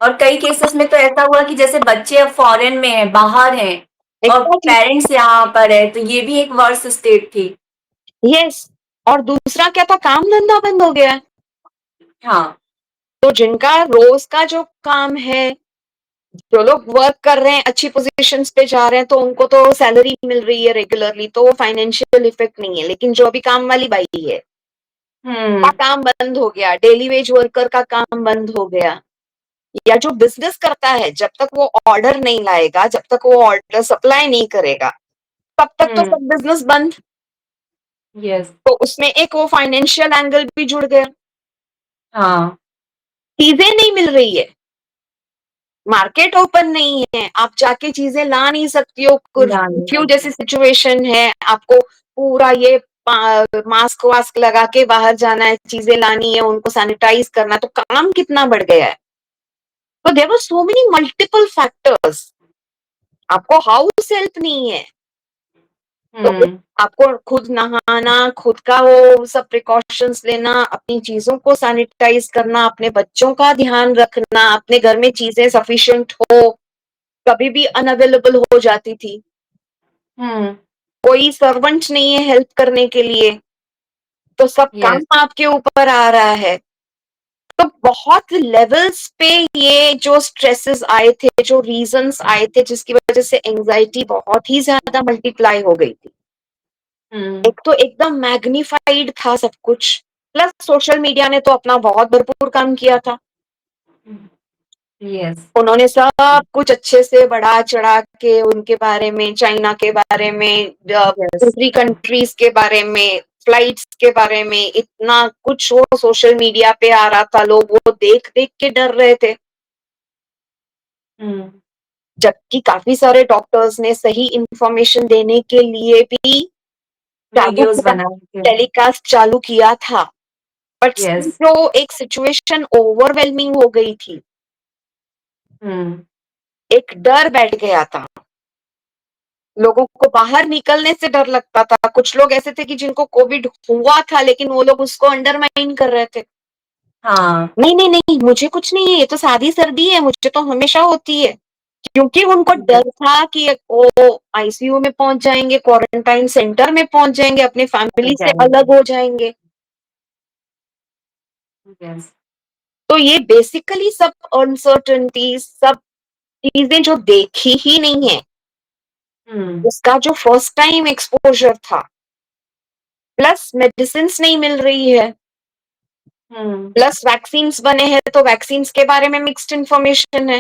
और कई केसेस में तो ऐसा हुआ कि जैसे बच्चे अब फॉरेन में हैं, बाहर हैं और एग्जैक्टली। पेरेंट्स यहाँ पर है, तो ये भी एक वर्स्ट स्टेट थी। यस। और दूसरा क्या था, काम धंधा बंद हो गया है। हाँ। तो जिनका रोज का जो काम है, जो लोग वर्क कर रहे हैं, अच्छी पोजीशंस पे जा रहे हैं, तो उनको तो सैलरी मिल रही है रेगुलरली, तो वो फाइनेंशियल इफेक्ट नहीं है। लेकिन जो अभी काम वाली बाई है, का हम्म। काम बंद हो गया, डेली वेज वर्कर का काम बंद हो गया, या जो बिजनेस करता है, जब तक वो ऑर्डर नहीं लाएगा, जब तक वो ऑर्डर सप्लाई नहीं करेगा, तब तक तो हम्म। सब बिजनेस बंद। यस। तो उसमें एक वो फाइनेंशियल एंगल भी जुड़ गया। हाँ। चीजें नहीं मिल रही है, मार्केट ओपन नहीं है, आप जाके चीजें ला नहीं सकती हो, ला नहीं क्यों सकते। जैसी सिचुएशन है, आपको पूरा ये मास्क वास्क लगा के बाहर जाना है, चीजें लानी है, उनको सैनिटाइज करना है, तो काम कितना बढ़ गया है। तो there were so many multiple factors. आपको हाउस हेल्प नहीं है, तो हम्म। आपको खुद नहाना, खुद का वो सब प्रिकॉशंस लेना, अपनी चीजों को सैनिटाइज करना, अपने बच्चों का ध्यान रखना, अपने घर में चीजें सफिशिएंट हो, कभी भी अनअवेलेबल हो जाती थी, हम्म। कोई सर्वेंट नहीं है हेल्प करने के लिए, तो सब काम यस। आपके ऊपर आ रहा है। तो बहुत लेवल्स पे ये जो स्ट्रेसेस आए थे, जो रीजंस आए थे, जिसकी वजह से एंजाइटी बहुत ही ज्यादा मल्टीप्लाई हो गई थी। हम्म। एक तो एकदम मैग्निफाइड था सब कुछ, प्लस सोशल मीडिया ने तो अपना बहुत भरपूर काम किया था। यस। उन्होंने सब कुछ अच्छे से बढ़ा चढ़ा के उनके बारे में, चाइना के बारे में, यस। दूसरी कंट्रीज के बारे में, फ्लाइट्स के बारे में, इतना कुछ वो सोशल मीडिया पे आ रहा था, लोग वो देख देख के डर रहे थे। हम्म। जबकि काफी सारे डॉक्टर्स ने सही इंफॉर्मेशन देने के लिए भी चालू वीडियोस किया, बनाए थे। टेलीकास्ट चालू किया था, बट यस। जो एक सिचुएशन ओवरवेलमिंग हो गई थी, हम्म। एक डर बैठ गया था, लोगों को बाहर निकलने से डर लगता था। कुछ लोग ऐसे थे कि जिनको कोविड हुआ था, लेकिन वो लोग उसको अंडरमाइन कर रहे थे, हाँ। नहीं नहीं नहीं, मुझे कुछ नहीं है, ये तो सादी सर्दी है, मुझे तो हमेशा होती है। क्योंकि उनको यस। डर था कि वो आईसीयू में पहुंच जाएंगे, क्वारंटाइन सेंटर में पहुंच जाएंगे, अपने फैमिली से अलग हो जाएंगे। यस। तो ये बेसिकली सब अनसर्टनिटीज, सब चीजें जो देखी ही नहीं है, हम्म। उसका जो फर्स्ट टाइम एक्सपोजर था, प्लस मेडिसिन नहीं मिल रही है, हम्म। प्लस वैक्सीन बने हैं, तो वैक्सीन के बारे में मिक्स्ड इंफॉर्मेशन है।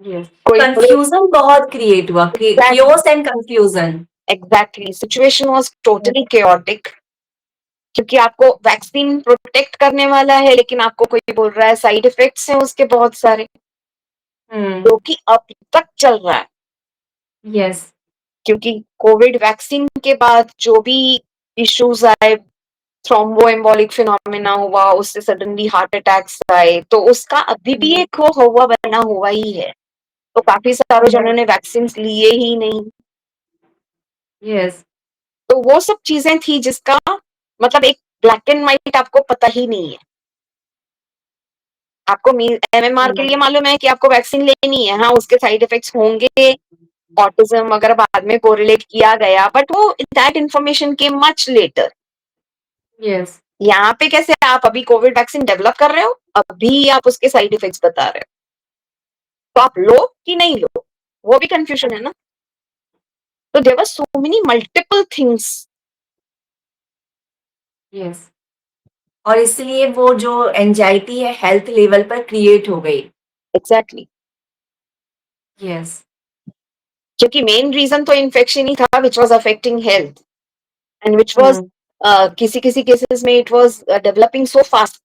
यस। कोई कंफ्यूजन बहुत क्रिएट हुआ, chaos and confusion. Exactly, situation was totally chaotic. क्योंकि आपको वैक्सीन प्रोटेक्ट करने वाला है, लेकिन आपको कोई बोल रहा है साइड इफेक्ट्स हैं उसके बहुत सारे, हम्म। जो कि अब तक चल रहा है। यस। क्योंकि कोविड वैक्सीन के बाद जो भी इश्यूज आए, थ्रोम्बोएम्बोलिक फिनोमेना हुआ, उससे सडनली हार्ट अटैक्स आए, तो उसका अभी भी एक वो हुआ बना हुआ ही है। तो काफी सारे जनों ने वैक्सीन लिए ही नहीं। यस। तो वो सब चीजें थी जिसका मतलब एक ब्लैक एंड व्हाइट आपको पता ही नहीं है। आपको एमएमआर के लिए मालूम है कि आपको वैक्सीन लेनी है, हाँ उसके साइड इफेक्ट्स होंगे, ऑटिज्म अगर बाद में कोरिलेट किया गया, बट वो दैट इंफॉर्मेशन के मच लेटर। यस। यहाँ पे कैसे आप अभी कोविड वैक्सीन डेवलप कर रहे हो, अभी आप उसके साइड इफेक्ट्स बता रहे हो, तो आप लो कि नहीं लो, वो भी कंफ्यूजन है ना। तो there were so many multiple things. Yes. और इसलिए वो जो एंजाइटी है हेल्थ लेवल पर क्रिएट हो गई। एग्जैक्टली। यस। क्योंकि मेन रीजन तो इन्फेक्शन ही था which was affecting health, and which was hmm. किसी किसी केसेस में it was developing so fast.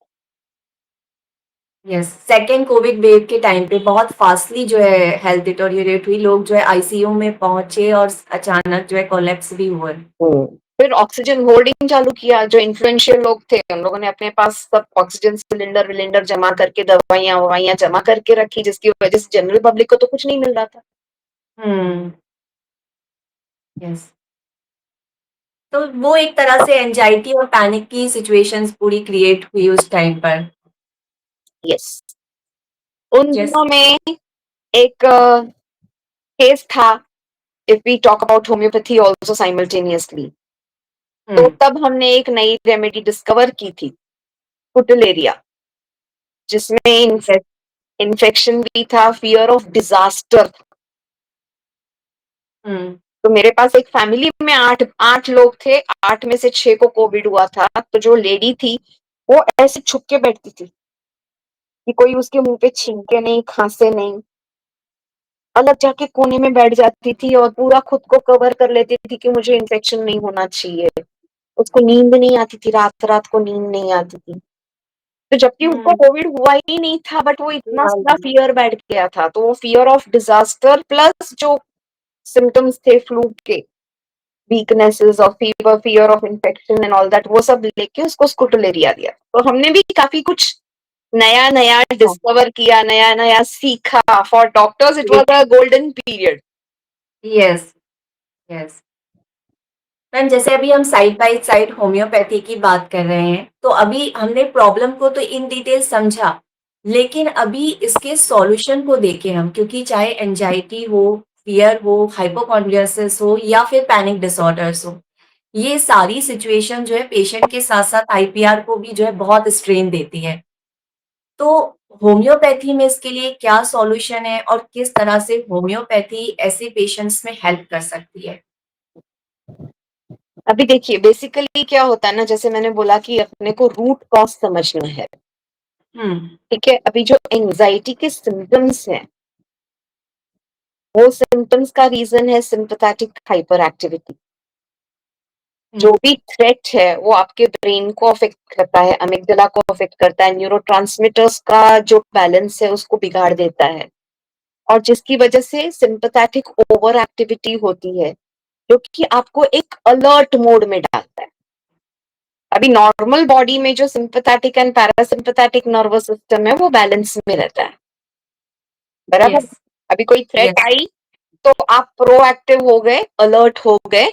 Yes, second Covid wave के टाइम पे बहुत फास्टली जो है हेल्थ डिटोरिएट हुई, लोग जो है आईसीयू में पहुंचे और अचानक जो है कोलैप्स भी हुए। फिर ऑक्सीजन होल्डिंग चालू किया, जो इन्फ्लुएंशियल लोग थे उन लोगों ने अपने पास सब ऑक्सीजन सिलेंडर विलेंडर जमा करके, दवाइयां ववाइयां जमा करके रखी, जिसकी वजह से जनरल पब्लिक को तो कुछ नहीं मिल रहा था। हम्म। यस। तो वो एक तरह से एंजाइटी और पैनिक की सिचुएशंस पूरी क्रिएट हुई उस टाइम पर। यस। उन Yes. दिनों में एक केस था, if we talk about homeopathy also simultaneously, तो Hmm. तब हमने एक नई रेमेडी डिस्कवर की थी, कुटलेरिया, जिसमें Yes. इन्फेक्शन भी था, फियर ऑफ डिजास्टर। Hmm. तो मेरे पास एक फैमिली में आठ आठ लोग थे, 8 में से 6 को कोविड हुआ था। तो जो लेडी थी वो ऐसे छुप के बैठती थी कि कोई उसके मुंह पे छींके नहीं, खांसे नहीं, अलग जाके कोने में बैठ जाती थी और पूरा खुद को कवर कर लेती थी कि मुझे इन्फेक्शन नहीं होना चाहिए। उसको नींद नहीं आती थी, रात रात को नींद नहीं आती थी। तो जबकि उसको Hmm. कोविड हुआ ही नहीं था, बट वो इतना सारा Yeah. फियर बैठ गया था। तो वो फियर ऑफ डिजास्टर प्लस जो सिम्टम्स थे फ्लू के, वीकनेसेस और fever, fear of infection and all that, वो सब लेके उसको स्कुटलेरिया दिया। तो हमने भी काफी कुछ नया नया डिस्कवर किया, नया नया सीखा। For doctors it was a golden period. Yes. Yes. Ma'am जैसे अभी हम साइड बाय साइड होम्योपैथी की बात कर रहे हैं, तो अभी हमने प्रॉब्लम को तो इन डिटेल समझा, लेकिन अभी इसके सॉल्यूशन को देखें हम, क्योंकि चाहे एंजाइटी हो, फियर हो, हाइपोकॉन्ड्रियासिस हो या फिर पैनिक डिसऑर्डर्स हो, ये सारी सिचुएशन जो है पेशेंट के साथ-साथ आईपीआर को भी जो है बहुत स्ट्रेन देती है। तो होम्योपैथी में इसके लिए क्या सॉल्यूशन है और किस तरह से होम्योपैथी ऐसे पेशेंट्स में हेल्प कर सकती है? अभी देखिए बेसिकली क्या होता है ना, जैसे मैंने बोला कि अपने को रूट कॉज समझना है। हुँ, ठीक है, अभी जो एंजाइटी के सिम्टम्स हैं, वो सिम्टम्स का रीजन है सिंपैथेटिक हाइपर एक्टिविटी। जो हुँ, भी थ्रेट है वो आपके ब्रेन को अफेक्ट करता है, अमिगडाला को अफेक्ट करता है, न्यूरोट्रांसमीटर्स का जो बैलेंस है उसको बिगाड़ देता है, और जिसकी वजह से सिंपैथेटिक ओवर एक्टिविटी होती है, जो कि आपको एक अलर्ट मोड में डालता है। अभी नॉर्मल बॉडी में जो sympathetic and parasympathetic nervous system है वो बैलेंस में रहता है, बराबर। यस, अभी कोई थ्रेट यस, आई तो आप प्रोएक्टिव हो गए, अलर्ट हो गए,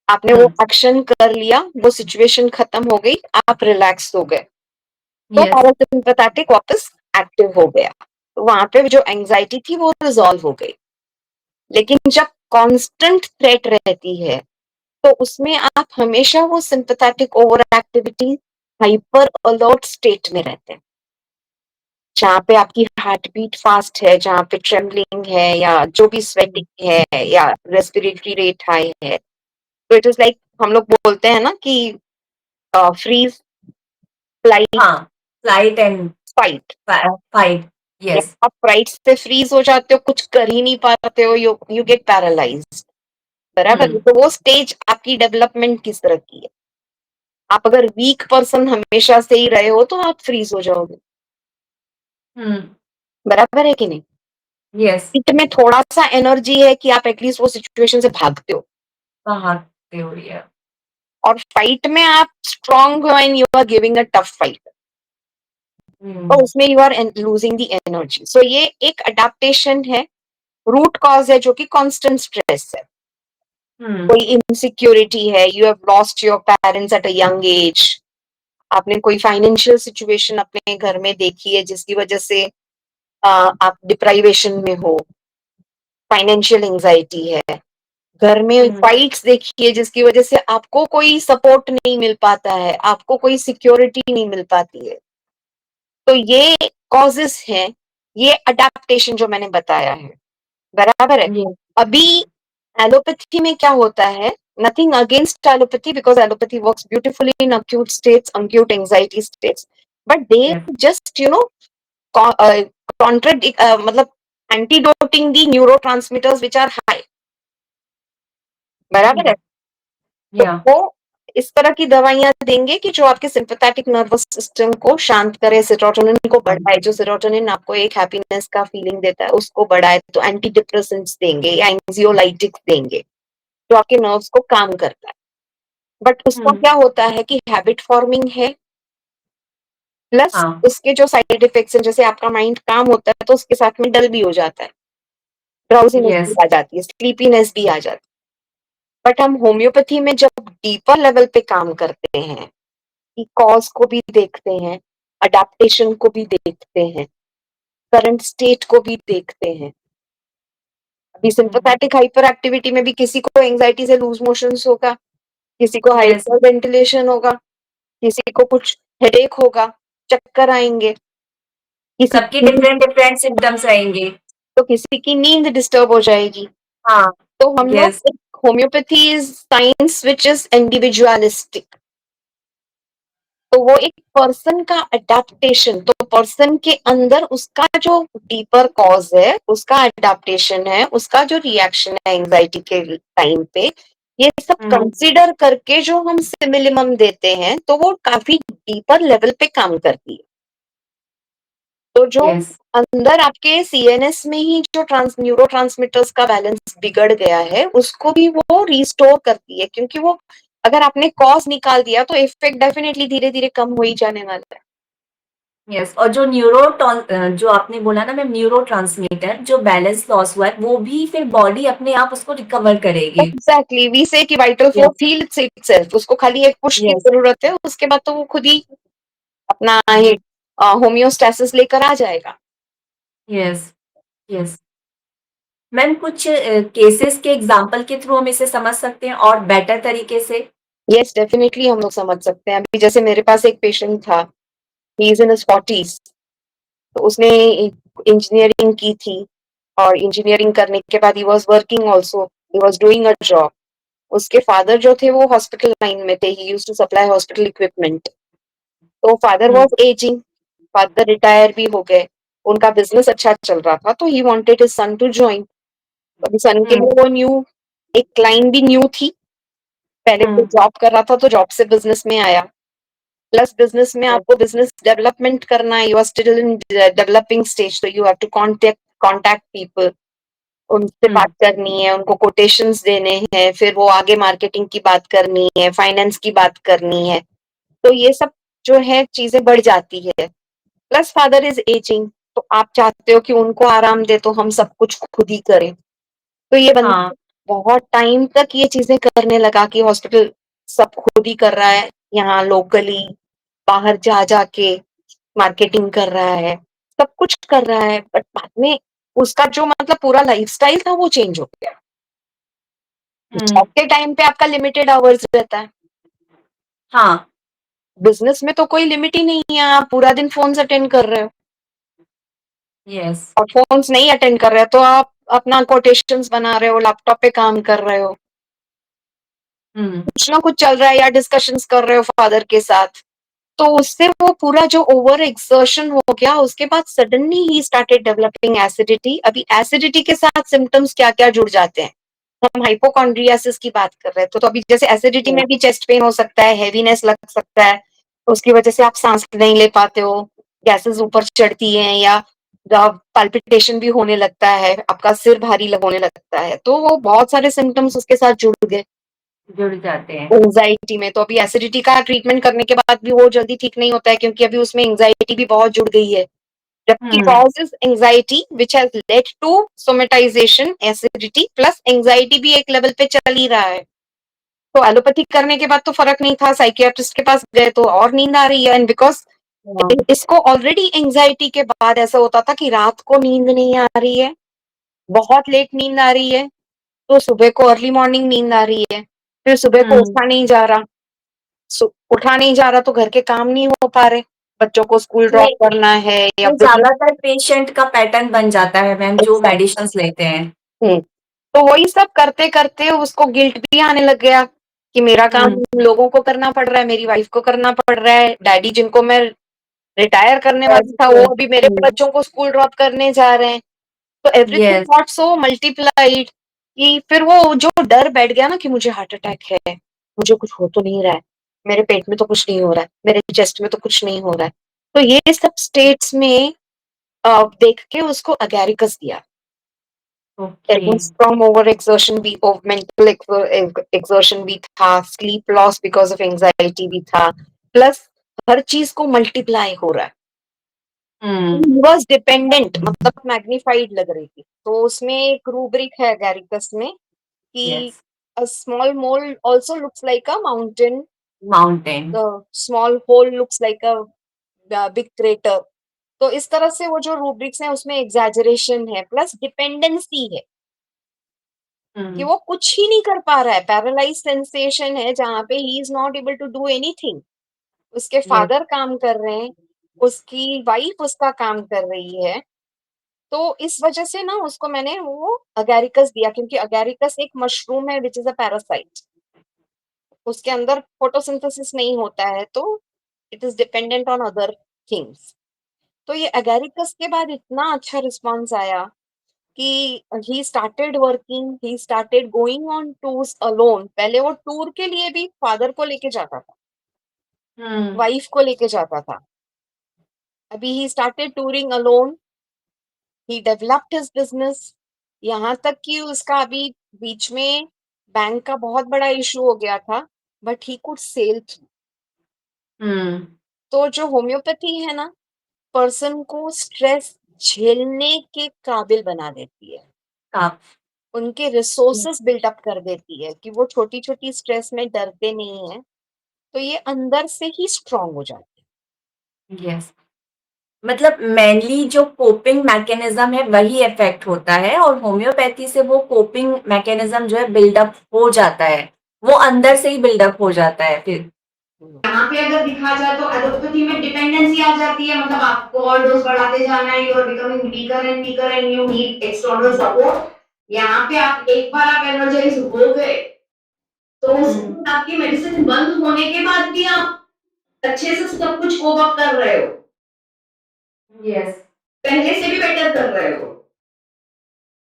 आपने वो हुँ, एक्शन कर लिया, वो सिचुएशन खत्म हो गई, आप रिलैक्स हो गए, तो यस, पैरासिम्पैथेटिक वापस एक्टिव हो गया। तो वहां पे जो एंजाइटी थी वो रिजॉल्व हो गई। लेकिन जब कांस्टेंट थ्रेट रहती है तो उसमें आप हमेशा वो sympathetic over activity, hyper alert state में रहते हैं, जहाँ पे आपकी हार्ट बीट फास्ट है, जहाँ पे ट्रेमलिंग है, या जो भी हुँ, स्वेटिंग है, या रेस्पिरेटरी रेट हाई है। तो इट इज लाइक, हम लोग बोलते हैं ना कि फ्रीज, फ्लाइट, हाँ, flight and fight. Fight, yes, आप फ्लाइट से फ्रीज हो जाते हो, कुछ कर ही नहीं पाते हो, यू यू गेट पैरालाइज्ड, बराबर। हुँ, तो वो स्टेज आपकी डेवलपमेंट किस तरह की है। आप अगर वीक पर्सन हमेशा से ही रहे हो तो आप फ्रीज हो जाओगे, हुँ, बराबर है कि नहीं। यस, फ्लाइट में थोड़ा सा एनर्जी है कि आप एटलीस्ट वो सिचुएशन से भागते हो, भागते हो या और फाइट में आप स्ट्रांग हो and you are giving a tough fight, तो हुँ, उसमें you are losing the energy. So ये एक अडेप्टेशन है, रूट कॉज है जो कि कांस्टेंट स्ट्रेस है। हुँ, कोई इनसिक्योरिटी है, you have lost your parents at a young age, आपने कोई फाइनेंशियल सिचुएशन अपने घर में देखी है जिसकी वजह से आप डिप्राइवेशन में हो, फाइनेंशियल एंजाइटी है, घर में हुँ, फाइट्स देखी है जिसकी वजह से आपको कोई सपोर्ट नहीं मिल पाता है, आपको कोई सिक्योरिटी नहीं मिल पाती है। तो ये कॉजेस हैं, ये अडेप्टेशन जो मैंने बताया है, बराबर है। यस, अभी एलोपैथी में क्या होता है, nothing against allopathy, because allopathy works beautifully in acute states, acute anxiety states, but they yes, just contradict, मतलब antidoting the neurotransmitters which are high, बराबर है। हुँ, तो या वो इस तरह की दवाइयां देंगे कि जो आपके सिंपैथेटिक नर्वस सिस्टम को शांत करे, सेरोटोनिन को हाँ, बढ़ाए, जो सेरोटोनिन आपको एक हैप्पीनेस का फीलिंग देता है उसको बढ़ाए, तो एंटी डिप्रेसेंट्स देंगे या एंजियोलाइटिक्स देंगे, जो आपके नर्व्स को काम करता है। बट उसका हुँ, क्या होता है कि हैबिट फॉर्मिंग है, प्लस हाँ, उसके जो साइड इफेक्ट्स हैं, जैसे आपका माइंड काम होता है तो उसके साथ में डल भी हो जाता है, ड्राउजीनेस भी यस, आ जाती है, स्लीपीनेस भी आ जाती है। बट हम होम्योपैथी में जब डीपर लेवल पे काम करते हैं, कि कॉज को भी देखते हैं, अडेप्टेशन को भी देखते हैं, करंट स्टेट को भी देखते हैं। अभी सिंपैथेटिक हाइपर एक्टिविटी में भी किसी को एंजाइटी से लूज मोशंस होगा, किसी को यस, हाइपर वेंटिलेशन होगा, किसी को कुछ हेडेक होगा, चक्कर आएंगे, किसी सबके डिफरेंट डिफरेंट सिम्टम्स रहेंगे। तो किसी की नींद डिस्टर्ब हो जाएगी। हाँ, तो हम यस, लोग homeopathy is science which is individualistic. तो वो एक पर्सन का अडेप्टेशन, तो पर्सन के अंदर उसका जो डीपर कॉज है, उसका अडेप्टेशन है, उसका जो रिएक्शन है एंजाइटी के टाइम पे, ये सब कंसीडर करके जो हम सिमिलिमम देते हैं, तो वो काफी डीपर लेवल पे काम करती है। तो जो यस, अंदर आपके सीएनएस में ही जो न्यूरो ट्रांसमीटर्स का बैलेंस बिगड़ गया है, उसको भी वो रिस्टोर करती है, क्योंकि वो अगर आपने कॉज निकाल दिया तो इफेक्ट डेफिनेटली धीरे धीरे कम हो ही जाने वाला है। यस। और जो जो आपने बोला ना मैम, न्यूरो ट्रांसमीटर जो बैलेंस लॉस हुआ है, वो भी फिर बॉडी अपने आप उसको रिकवर करेगी। एग्जैक्टली, वी से कि vital flow yes, feels itself, उसको खाली एक पुश की यस, जरूरत है, उसके बाद तो वो खुद ही अपना होम्योस्टेसिस लेकर आ जाएगा। Yes, yes. मैम कुछ केसेस के एग्जांपल के थ्रू हम इसे समझ सकते हैं और बेटर तरीके से। यस, डेफिनेटली हम लोग समझ सकते हैं। अभी जैसे मेरे पास एक पेशेंट था, he is in his 40s, तो उसने इंजीनियरिंग की थी, और इंजीनियरिंग करने के बाद he was working also, he was doing a job. उसके फादर जो थे वो हॉस्पिटल लाइन में थे, he used to supply hospital equipment. तो father hmm, was ageing, father retire भी हो गए, उनका बिजनेस अच्छा चल रहा था, तो he wanted his son to join. अभी सन के हम्म, लिए वो न्यू, एक क्लाइंट भी न्यू थी, पहले वो हम्म, जॉब कर रहा था तो जॉब से बिजनेस में आया। प्लस बिजनेस में यस, आपको बिजनेस डेवलपमेंट करना है, you are still in developing stage, तो you have to contact people, उनसे हम्म, बात करनी है, उनको कोटेशंस देने हैं, फिर वो आगे मार्केटिंग की बात करनी है, फाइनेंस की बात करनी है, तो ये सब जो है चीजें बढ़ जाती है। प्लस फादर इज एजिंग, तो आप चाहते हो कि उनको आराम दे, तो हम सब कुछ खुद ही करें। तो ये हाँ, बंदा बहुत टाइम तक ये चीजें करने लगा कि हॉस्पिटल सब खुद ही कर रहा है, यहाँ लोकली, बाहर जा जाके मार्केटिंग कर रहा है, सब कुछ कर रहा है, बट बाद में उसका जो मतलब पूरा लाइफस्टाइल था वो चेंज हो गया। हम्म, जॉब के टाइम पे आपका लिमिटेड आवर्स रहता है, हाँ, बिजनेस में तो कोई लिमिट ही नहीं है, आप पूरा दिन फोन अटेंड कर रहे हो, यस, और फोन्स नहीं अटेंड कर रहे हो तो आप अपना कोटेशंस बना रहे हो, लैपटॉप पे काम कर रहे हो, हम्म, कुछ ना कुछ चल रहा है, या डिस्कशंस कर रहे हो फादर के साथ। तो उससे वो पूरा जो ओवर एक्सर्शन हो गया, उसके बाद suddenly he started developing acidity. अभी एसिडिटी के साथ सिम्टम्स क्या क्या जुड़ जाते हैं, हम हाइपोकॉन्ड्रियासिस की बात कर रहे हैं, तो अभी जैसे एसिडिटी में भी चेस्ट पेन हो सकता है, हैवीनेस लग सकता है, उसकी वजह से आप सांस नहीं ले पाते हो, गैसेस ऊपर चढ़ती हैं, या पाल्पिटेशन भी होने लगता है, आपका सिर भारी होने लगता है, तो वो बहुत सारे सिम्टम्स उसके साथ जुड़ गए जुड़ जाते हैं। एंजाइटी में। तो अभी एसिडिटी का ट्रीटमेंट करने के बाद भी वो जल्दी ठीक नहीं होता है, क्योंकि अभी उसमें एंजाइटी भी बहुत जुड़ गई है, जबकि हम्म, cause is anxiety which has led to somatization acidity plus anxiety भी एक लेवल पे चल ही रहा है। तो एलोपैथी करने के बाद तो फर्क नहीं था, साइकियाट्रिस्ट के पास गए तो और नींद आ रही है, एंड बिकॉज हाँ, इसको ऑलरेडी एंजाइटी के बाद ऐसा होता था कि रात को नींद नहीं आ रही है, बहुत लेट नींद आ रही है, तो सुबह को अर्ली मॉर्निंग नींद आ रही है, फिर सुबह को हम्म। उठा नहीं जा रहा, उठा नहीं जा रहा तो घर के काम नहीं हो पा रहे, बच्चों को स्कूल ड्रॉप ये करना है या ये बिजनेस। ज्यादातर पेशेंट का पैटर्न बन जाता है मैम, जो मेडिसिन्स लेते हैं। तो वही सब करते करते उसको गिल्ट भी आने लग गया कि मेरा काम हम्म, लोगों को करना पड़ रहा है, मेरी वाइफ को करना पड़ रहा है, डैडी जिनको मैं रिटायर करने वाली था वो अभी मेरे बच्चों को स्कूल ड्रॉप करने जा रहे हैं। तो everything yes, got so multiplied कि फिर वो जो डर बैठ गया ना कि मुझे हार्ट अटैक है, मुझे कुछ हो तो नहीं रहा है, मेरे पेट में तो कुछ नहीं हो रहा है, मेरे चेस्ट में तो कुछ नहीं हो रहा है, तो ये सब स्टेट्स में देख के उसको अगैरिकस दिया। ओके, फ्रॉम ओवर एक्सर्शन भी, मेंटल एक्सर्शन भी था, sleep loss because of anxiety भी था, प्लस हर चीज को मल्टीप्लाई हो रहा है, हम्म, वॉज डिपेंडेंट, मतलब मैग्निफाइड लग रही थी। तो उसमें एक रूब्रिक है गैरिकस में कि yes, a small mole also looks like a mountain, mountain, the small hole looks like a big crater. तो इस तरह से वो जो रूब्रिक्स है उसमें एग्जैजरेशन है प्लस डिपेंडेंसी है कि वो कुछ ही नहीं कर पा रहा है, पैरालाइज सेंसेशन है जहां पे he is not able to do anything. उसके यस। फादर काम कर रहे हैं, उसकी वाइफ उसका काम कर रही है। तो इस वजह से ना उसको मैंने वो अगैरिकस दिया, क्योंकि अगैरिकस एक मशरूम है विच इज अ पैरासाइट। उसके अंदर फोटोसिंथेसिस नहीं होता है, तो it is dependent on other things. तो ये अगैरिकस के बाद इतना अच्छा रिस्पॉन्स आया कि he started working, he started going on tours alone. पहले वो टूर के लिए भी फादर को लेके जाता था, हम्म। वाइफ को लेके जाता था। अभी he started touring alone, he developed his business. यहाँ तक कि उसका अभी बीच में बैंक का बहुत बड़ा इशू हो गया था, बट ही कुड सेल। हम्म। तो जो होम्योपैथी है ना, पर्सन को स्ट्रेस झेलने के काबिल बना देती है, आप। उनके रिसोर्सेस बिल्डअप कर देती है कि वो छोटी छोटी स्ट्रेस में डरते नहीं है, तो ये अंदर से ही स्ट्रांग हो जाते यस। मतलब मेनली जो कोपिंग मैकेनिज्म है वही इफेक्ट होता है, और होम्योपैथी से वो कोपिंग मैकेनिज्म जो है बिल्डअप हो जाता है, वो अंदर से ही बिल्डअप हो जाता है फिर। हैं। यहाँ पे अगर दिखा जाए तो एलोपैथी में डिपेंडेंसी आ जाती है, मतलब आपको और डोज बढ़ाते जाना है, you are becoming weaker and you need external support. यहाँ पे आप एक बार आप एनर्जाइज हो गए तो उसके बाद आपकी मेडिसिन बंद होने के बाद भी आप अच्छे से सब कुछ कोप अप कर रहे हो, यस। पहले से भी बेटर कर रहे हो।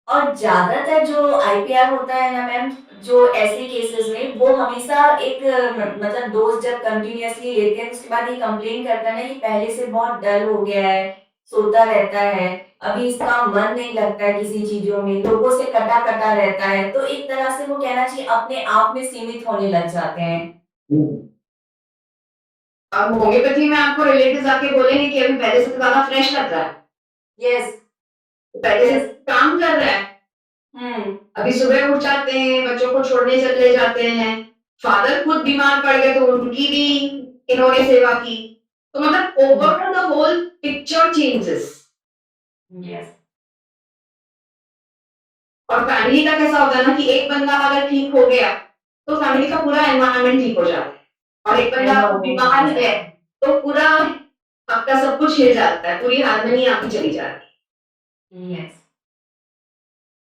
और ज्यादातर जो आईपीआर होता है ना मैम, जो ऐसे केसेस में वो हमेशा एक मतलब डोज जब कंटिन्यूअसली लेते हैं तो उसके बाद ये कंप्लेन करता है ना कि पहले से बहुत डल हो गया है, सोता रहता है, अभी इसका मन नहीं लगता है किसी चीजों में, लोगों से कटा कटा रहता है, तो एक तरह से वो कहना चाहिए अपने आप में सीमित होने लग जाते हैं। अब होम्योपैथी में आपको रिलेटिव्स आके बोलेंगे कि अभी पहले से ज्यादा फ्रेश लग रहा है, यस। पहले से यस। काम कर रहा है, अभी सुबह उठ जाते हैं, बच्चों को छोड़ने चले जाते हैं, फादर खुद बीमार पड़ गए तो उनकी भी इन्होंने सेवा की। तो मतलब overall the whole picture changes. Yes. और फैमिली का कैसा होता है ना कि एक बंदा अगर ठीक हो गया तो फैमिली का पूरा एनवायरनमेंट ठीक हो जाता है, और एक बंदा अगर एनवायरनमेंट ठीक हो बीमार है जाता है। तो पूरा आपका सब कुछ हिल जाता है, पूरी हारमोनी आपकी चली जाती यस।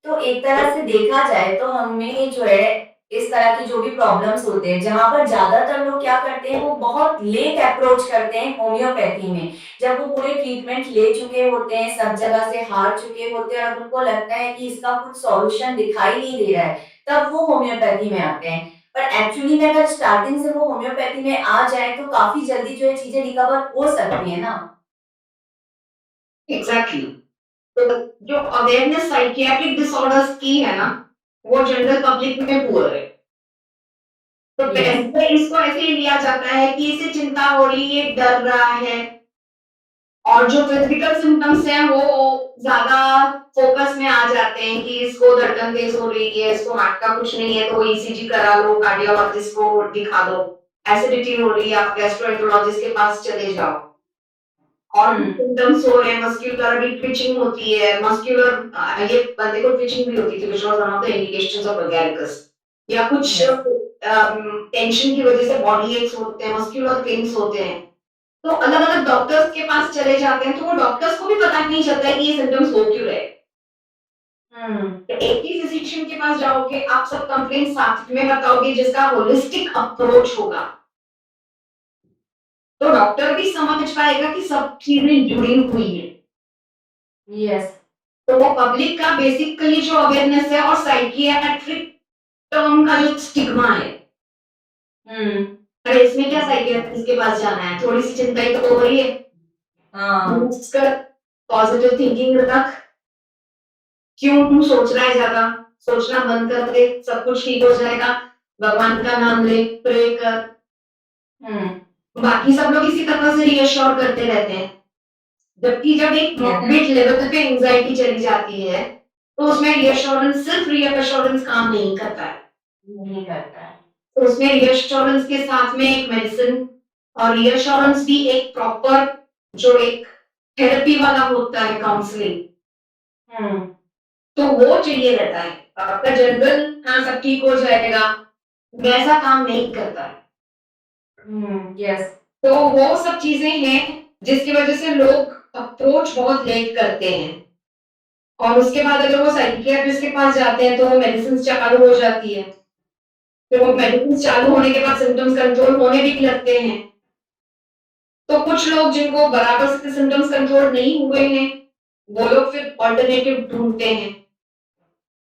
तो एक तरह से देखा जाए तो हमें जो है इस तरह की जो भी प्रॉब्लम्स होते हैं, जहां पर ज्यादातर लोग क्या करते हैं वो बहुत लेट अप्रोच करते हैं होम्योपैथी में, जब वो पूरे ट्रीटमेंट ले चुके होते हैं, सब जगह से हार चुके होते हैं, और अब उनको लगता है कि इसका कुछ सॉल्यूशन दिखाई नहीं दे रहा है, तब वो होम्योपैथी में आते हैं। पर एक्चुअली में अगर स्टार्टिंग से वो होम्योपैथी में आ जाए तो काफी जल्दी जो है चीजें रिकवर हो सकती है ना। है। एग्जैक्टली। तो जो अवेयरनेस साइकियाट्रिक डिसऑर्डर्स की है ना, वो जनरल पब्लिक में पुअर है। तो यस। पहले इसको ऐसे ही लिया जाता है कि इसे चिंता हो रही है, डर रहा है, और जो फिजिकल सिम्टम्स हैं वो ज्यादा फोकस में आ जाते हैं कि इसको धड़कन तेज हो रही है, इसको हार्ट का कुछ नहीं है तो ईसीजी करा लो, कार्डियोलॉजिस्ट को दिखा दो, एसिडिटी हो रही है आप गैस्ट्रोएंटरोलॉजिस्ट के पास चले जाओ, और भी सिम्टम्स हो रहे हैं, मस्क्यूलर अभी ट्विचिंग होती है, मस्क्यूलर ये बंदे को ट्विचिंग भी होती थी which was one of the indications of Agaricus, या कुछ यस। टेंशन की वजह से बॉडी एक्स होते हैं, मस्क्यूलर पेन्स होते हैं, तो अलग अलग डॉक्टर्स के पास चले जाते हैं, तो वो डॉक्टर्स को भी पता नहीं चलता है कि ये सिम्टम्स हो क्यों रहे। एक ही फिजिशियन के पास जाओगे, आप सब कंप्लेंट साथ में बताओगे जिसका होलिस्टिक अप्रोच होगा, तो डॉक्टर भी समझ पाएगा कि सब चीजें जुड़ी हुई है। यस। तो वो पब्लिक का बेसिकली जो अवेयरनेस है, और साइकियाट्रिक टर्म का जो स्टिग्मा है, अरे इसमें क्या साइकियाट्रिस्ट के पास जाना है, थोड़ी सी चिंता ही तो हो रही है, हाँ। पॉजिटिव थिंकिंग रख, क्यों सोच रहा है ज्यादा, सोचना बंद कर दे, सब कुछ ठीक हो जाएगा, भगवान का नाम ले, प्रे कर। बाकी सब लोग इसी तरह से रीअश्योर करते रहते हैं, जबकि जब एक मॉडरेट लेवल पे एंजाइटी चली जाती है तो उसमें रीअश्योरेंस, सिर्फ रीअश्योरेंस काम नहीं करता है, नहीं करता है। तो उसमें रीअश्योरेंस के साथ में एक मेडिसिन, और रीअश्योरेंस भी एक प्रॉपर जो एक थेरेपी वाला होता है काउंसलिंग, तो वो चाहिए रहता है। आपका जनरल हाँ सब ठीक हो जाएगा, वैसा काम नहीं करता है। यस। तो वो सब चीजें हैं जिसकी वजह से लोग अप्रोच बहुत लेट करते हैं, और उसके बाद अगर वो साइकियाट्रिस्ट के पास जाते हैं तो वो मेडिसिन चालू हो जाती है, फिर वो मेडिसिन चालू होने के बाद सिम्टम्स कंट्रोल होने भी लगते हैं। तो कुछ लोग जिनको बराबर से सिम्टम्स कंट्रोल नहीं हुए हैं वो लोग फिर ऑल्टरनेटिव ढूंढते हैं,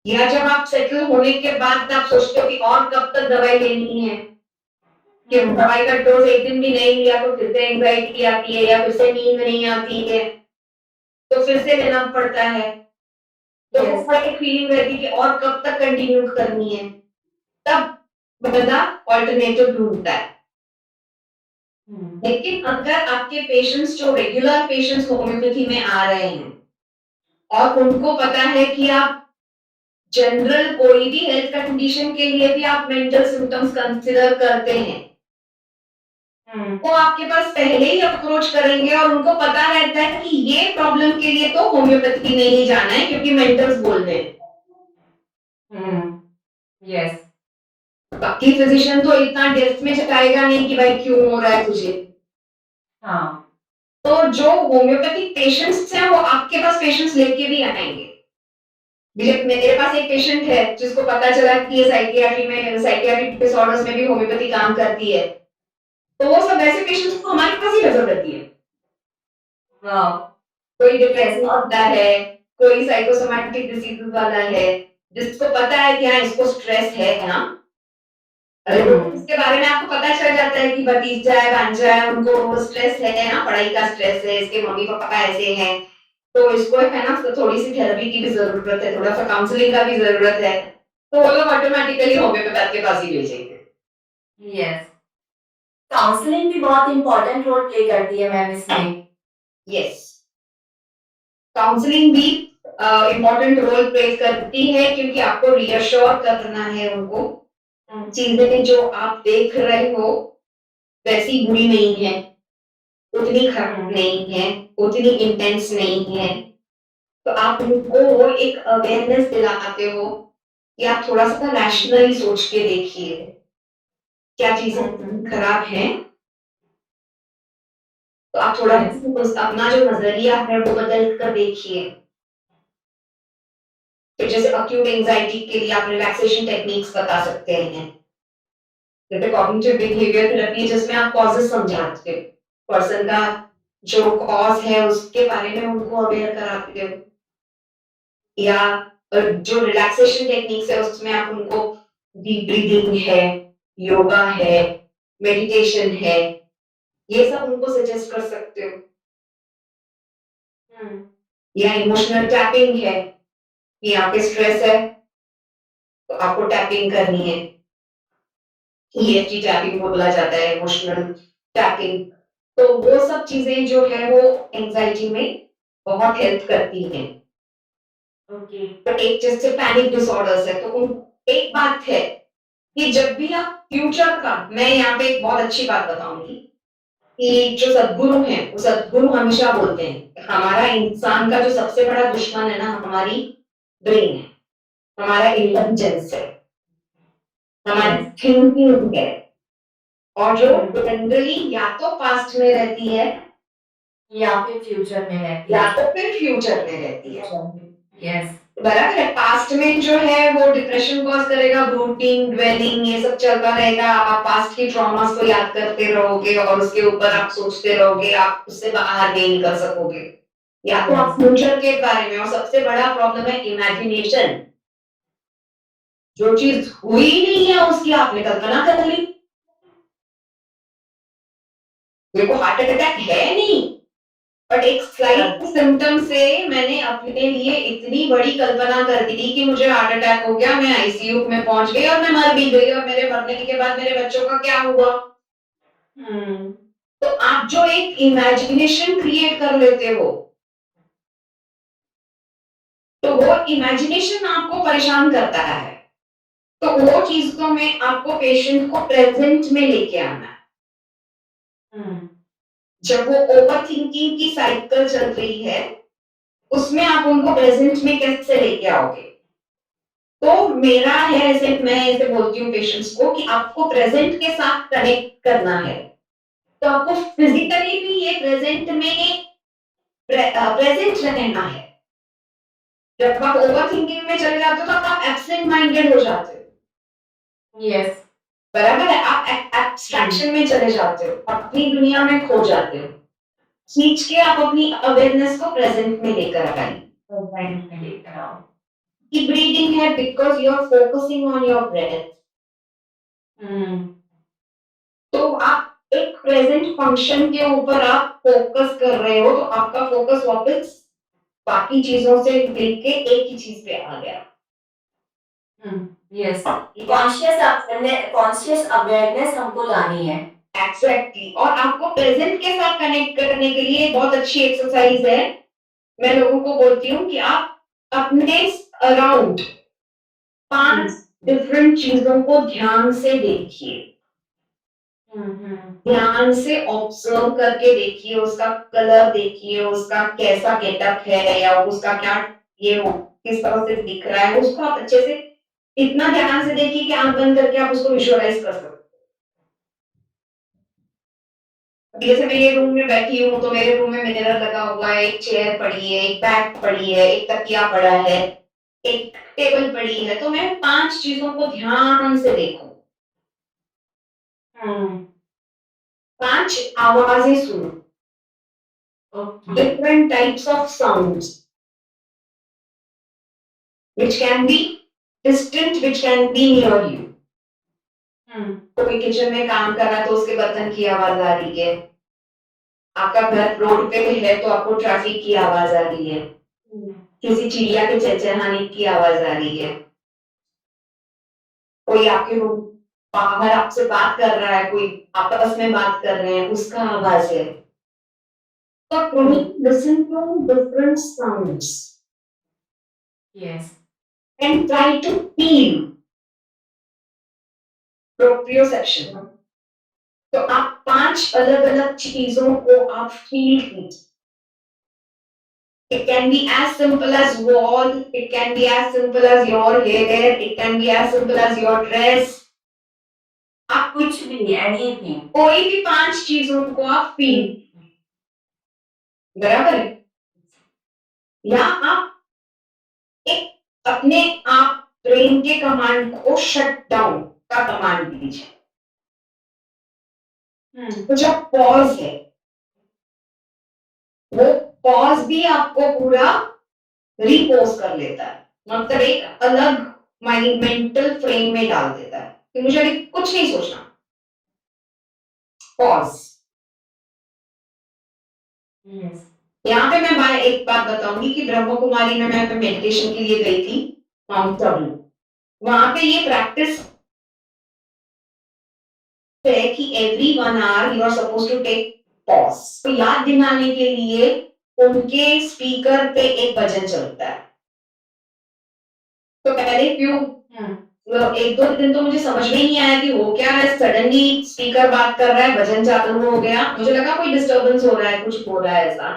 या जब आप सेटल होने के बाद आप सोचते हो कि और कब तक दवाई लेनी है, कि दवाई का डोज एक दिन भी नहीं लिया तो फिर से एंग्जाइटी आती है या फिर से नींद नहीं आती है, तो फिर से लेना पड़ता है। तो Yes. वो एक फीलिंग रहती है कि और कब तक कंटिन्यू करनी है, तब बंदा ऑल्टरनेटिव ढूंढता है। लेकिन अगर आपके पेशेंट्स जो रेगुलर पेशेंट्स होम्योपैथी में आ रहे हैं और उनको पता है कि आप जनरल कोई भी हेल्थ कंडीशन के लिए भी आप मेंटल सिम्टम्स कंसिडर करते हैं, वो आपके पास पहले ही अप्रोच करेंगे और उनको पता रहता है कि ये प्रॉब्लम के लिए तो होम्योपैथी नहीं जाना है क्योंकि मेंटल्स बोल रहे हैं। यस। बाकी फिजिशियन तो इतना डेप्थ में चलाएगा नहीं कि भाई क्यों हो रहा है तुझे। हाँ। तो जो होम्योपैथिक पेशेंट्स हैं वो आपके पास पेशेंट्स लेके भी आएंगे। मेरे पास एक पेशेंट है जिसको पता चला कि ये साइकियाट्रिक डिसऑर्डर्स में भी होम्योपैथी काम करती है, तो वो सब ऐसे पेशेंट्स को हमारे पास ही रेफर करती है। कोई डिप्रेशन होता है, कोई साइकोसोमैटिक डिसीज वाला है जिसको पता है कि हाँ इसको स्ट्रेस है ना, इसके बारे में आपको पता चल जाता है कि भतीजा है भांजा है उनको स्ट्रेस है ना, पढ़ाई का स्ट्रेस है, इसके मम्मी पापा ऐसे हैं, तो इसको है ना तो थोड़ी सी थेरेपी की भी जरूरत है, थोड़ा सा काउंसलिंग का भी जरूरत है, तो वो लोग ऑटोमेटिकली होम्योपैथ के पास ही भेजेंगे। यस। काउंसलिंग भी बहुत इंपॉर्टेंट रोल प्ले करती है मैम इसमें। यस, काउंसलिंग भी इम्पोर्टेंट रोल प्ले करती है क्योंकि आपको रियश्योर करना है उनको चीजें जो आप देख रहे हो वैसी बुरी नहीं है, उतनी खराब नहीं है, उतनी इंटेंस नहीं है, तो आप उनको वो एक अवेयरनेस दिलाते हो कि आप थोड़ा सा रैशनली सोच के देखिए क्या चीजें खराब हैं, तो आप थोड़ा अपना जो नजरिया है वो बदल कर देखिए। तो जैसे अक्यूट एंजाइटी के लिए आप रिलैक्सेशन टेक्निक्स बता सकते हैं, जैसे कॉग्निटिव बिहेवियर थेरेपी जिसमें आप कॉजेस समझाते हो, पर्सन का जो कॉज है उसके बारे में उनको अवेयर कराते हो, या जो रिलैक्सेशन टेक्निक्स है उसमें आप उनको डीप ब्रीदिंग है, योगा है, मेडिटेशन है, ये सब उनको सजेस्ट कर सकते हो। या इमोशनल टैपिंग है कि यहाँ पे स्ट्रेस है तो आपको टैपिंग करनी है, EFT टैपिंग बोला जाता है, इमोशनल टैपिंग। तो वो सब चीजें जो है वो एंजाइटी में बहुत हेल्प करती हैं। ओके। तो एक जैसे पैनिक डिसऑर्डर्स है तो एक बात है कि जब भी आप फ्यूचर का, मैं यहाँ पे एक बहुत अच्छी बात बताऊंगी कि जो सद्गुरु हैं वो सद्गुरु हमेशा बोलते हैं हमारा इंसान का जो सबसे बड़ा दुश्मन है ना हमारी ब्रेन है, हमारा इंटेलिजेंस है, हमारी थिंकिंग है, और जो जनरली या तो पास्ट में रहती है या फिर फ्यूचर में रहती या है। तो फिर फ्यूचर में रहती है। यस। बराबर है, पास्ट में जो है वो डिप्रेशन कॉज करेगा, ब्रूटिंग ड्वेलिंग ये सब चलता रहेगा, आप पास्ट की ट्रॉमास को याद करते रहोगे और उसके ऊपर आप सोचते रहोगे, आप उससे बाहर नहीं निकल सकोगे। या तो आप फ्यूचर के बारे में, और सबसे बड़ा प्रॉब्लम है इमेजिनेशन, जो चीज हुई नहीं है उसकी आपने कल्पना कर ली। मेरे को हार्ट अटैक है नहीं, बट एक स्लाइट सिम्टम से मैंने अपने लिए इतनी बड़ी कल्पना कर दी कि मुझे हार्ट अटैक हो गया, मैं ICU में पहुंच गई और मैं मर भी गई, और मेरे मरने के बाद मेरे बच्चों का क्या हुआ। तो आप जो एक इमेजिनेशन क्रिएट कर लेते हो, तो वो इमेजिनेशन आपको परेशान करता है, तो वो चीजों में आपको पेशेंट को प्रेजेंट में लेके आना है। जब वो ओवर थिंकिंग की साइकिल चल रही है, उसमें आप उनको प्रेजेंट में कैसे लेके आओगे? तो मेरा है, ऐसे मैं ऐसे बोलती हूँ पेशेंट्स को कि आपको प्रेजेंट के साथ कनेक्ट करना है, तो आपको फिजिकली भी ये प्रेजेंट में प्रेजेंट रहना है। जब आप ओवर थिंकिंग में चले जाते हो तो आप एब्सेंट माइंडेड हो जाते हो। यस। बराबर है, आप एब्स्ट्रैक्शन में चले जाते हो, अपनी दुनिया में खो जाते हो। खींच के आप अपनी अवेयरनेस को प्रेजेंट में लेकर आइए। की ब्रीदिंग है because you are focusing on your breath. तो आप एक प्रेजेंट फंक्शन के ऊपर आप फोकस कर रहे हो, तो आपका फोकस वापस बाकी चीजों से लेके एक ही चीज पे आ गया। यस, कॉन्शियस अवेयरनेस हमको लानी है। एग्जैक्टली। और आपको प्रेजेंट के साथ कनेक्ट करने के लिए बहुत अच्छी एक्सरसाइज है। मैं लोगों को बोलती हूँ कि आप अपने अराउंड 5 डिफरेंट चीजों को ध्यान से देखिए। ध्यान से ऑब्जर्व करके देखिए, उसका कलर देखिए, उसका कैसा गेटअप है या उसका क्या ये हो, किस तरह से दिख रहा है, उसको आप अच्छे से इतना ध्यान से देखिए कि आंख बंद करके आप उसको विजुअलाइज कर सकते हो। जैसे मैं ये रूम में बैठी हूँ, तो मेरे रूम में मिरर लगा हुआ है, एक चेयर पड़ी है, एक बैग पड़ी है, एक तकिया पड़ा है, एक टेबल पड़ी है, तो मैं 5 चीजों को ध्यान से देखूं। 5 आवाजें सुनो, different types of sounds, which can be distant, which can be near you. कोई किचन में काम कर रहा है तो उसके बर्तन की आवाज आ रही है, आपका घर रोड पे है तो आपको ट्रैफिक की आवाज आ रही है, किसी चिड़िया के चहचहाने की आवाज आ रही है, कोई आपके रूम बाहर आपसे बात कर रहा है, कोई आपस में बात कर रहे हैं, उसका आवाज है। So listen to different sounds. Yes. And try to feel proprioception. तो आप 5 अलग अलग चीजों को आप फील कीजिए। It can be as simple as wall, it can be as simple as your hair, it can be as simple as your dress. आप कुछ भी, anything. कोई भी 5 चीजों को आप फील, बराबर है? या आप एक अपने आप ब्रेन के कमांड को शट डाउन का कमांड दीजिए। तो जो पॉज है, वो पॉज भी आपको पूरा रिपोज कर लेता है, मतलब एक अलग मेंटल फ्रेम में डाल देता है कि मुझे अभी कुछ नहीं सोचना। पॉज। यहाँ पे मैं एक बात बताऊंगी कि ब्रह्म कुमारी में मैं मेडिटेशन के लिए गई थी, माउंट आबू। वहां पे ये प्रैक्टिस है कि every 1 hour you are suppose to take pause. तो याद दिलाने के लिए उनके स्पीकर पे एक भजन चलता है। तो पहले एक दो दिन तो मुझे समझ में ही नहीं आया कि हो क्या है, सडनली स्पीकर बात कर रहा है, भजन चालू हो गया, मुझे लगा कोई डिस्टरबेंस हो रहा है, कुछ हो रहा है ऐसा।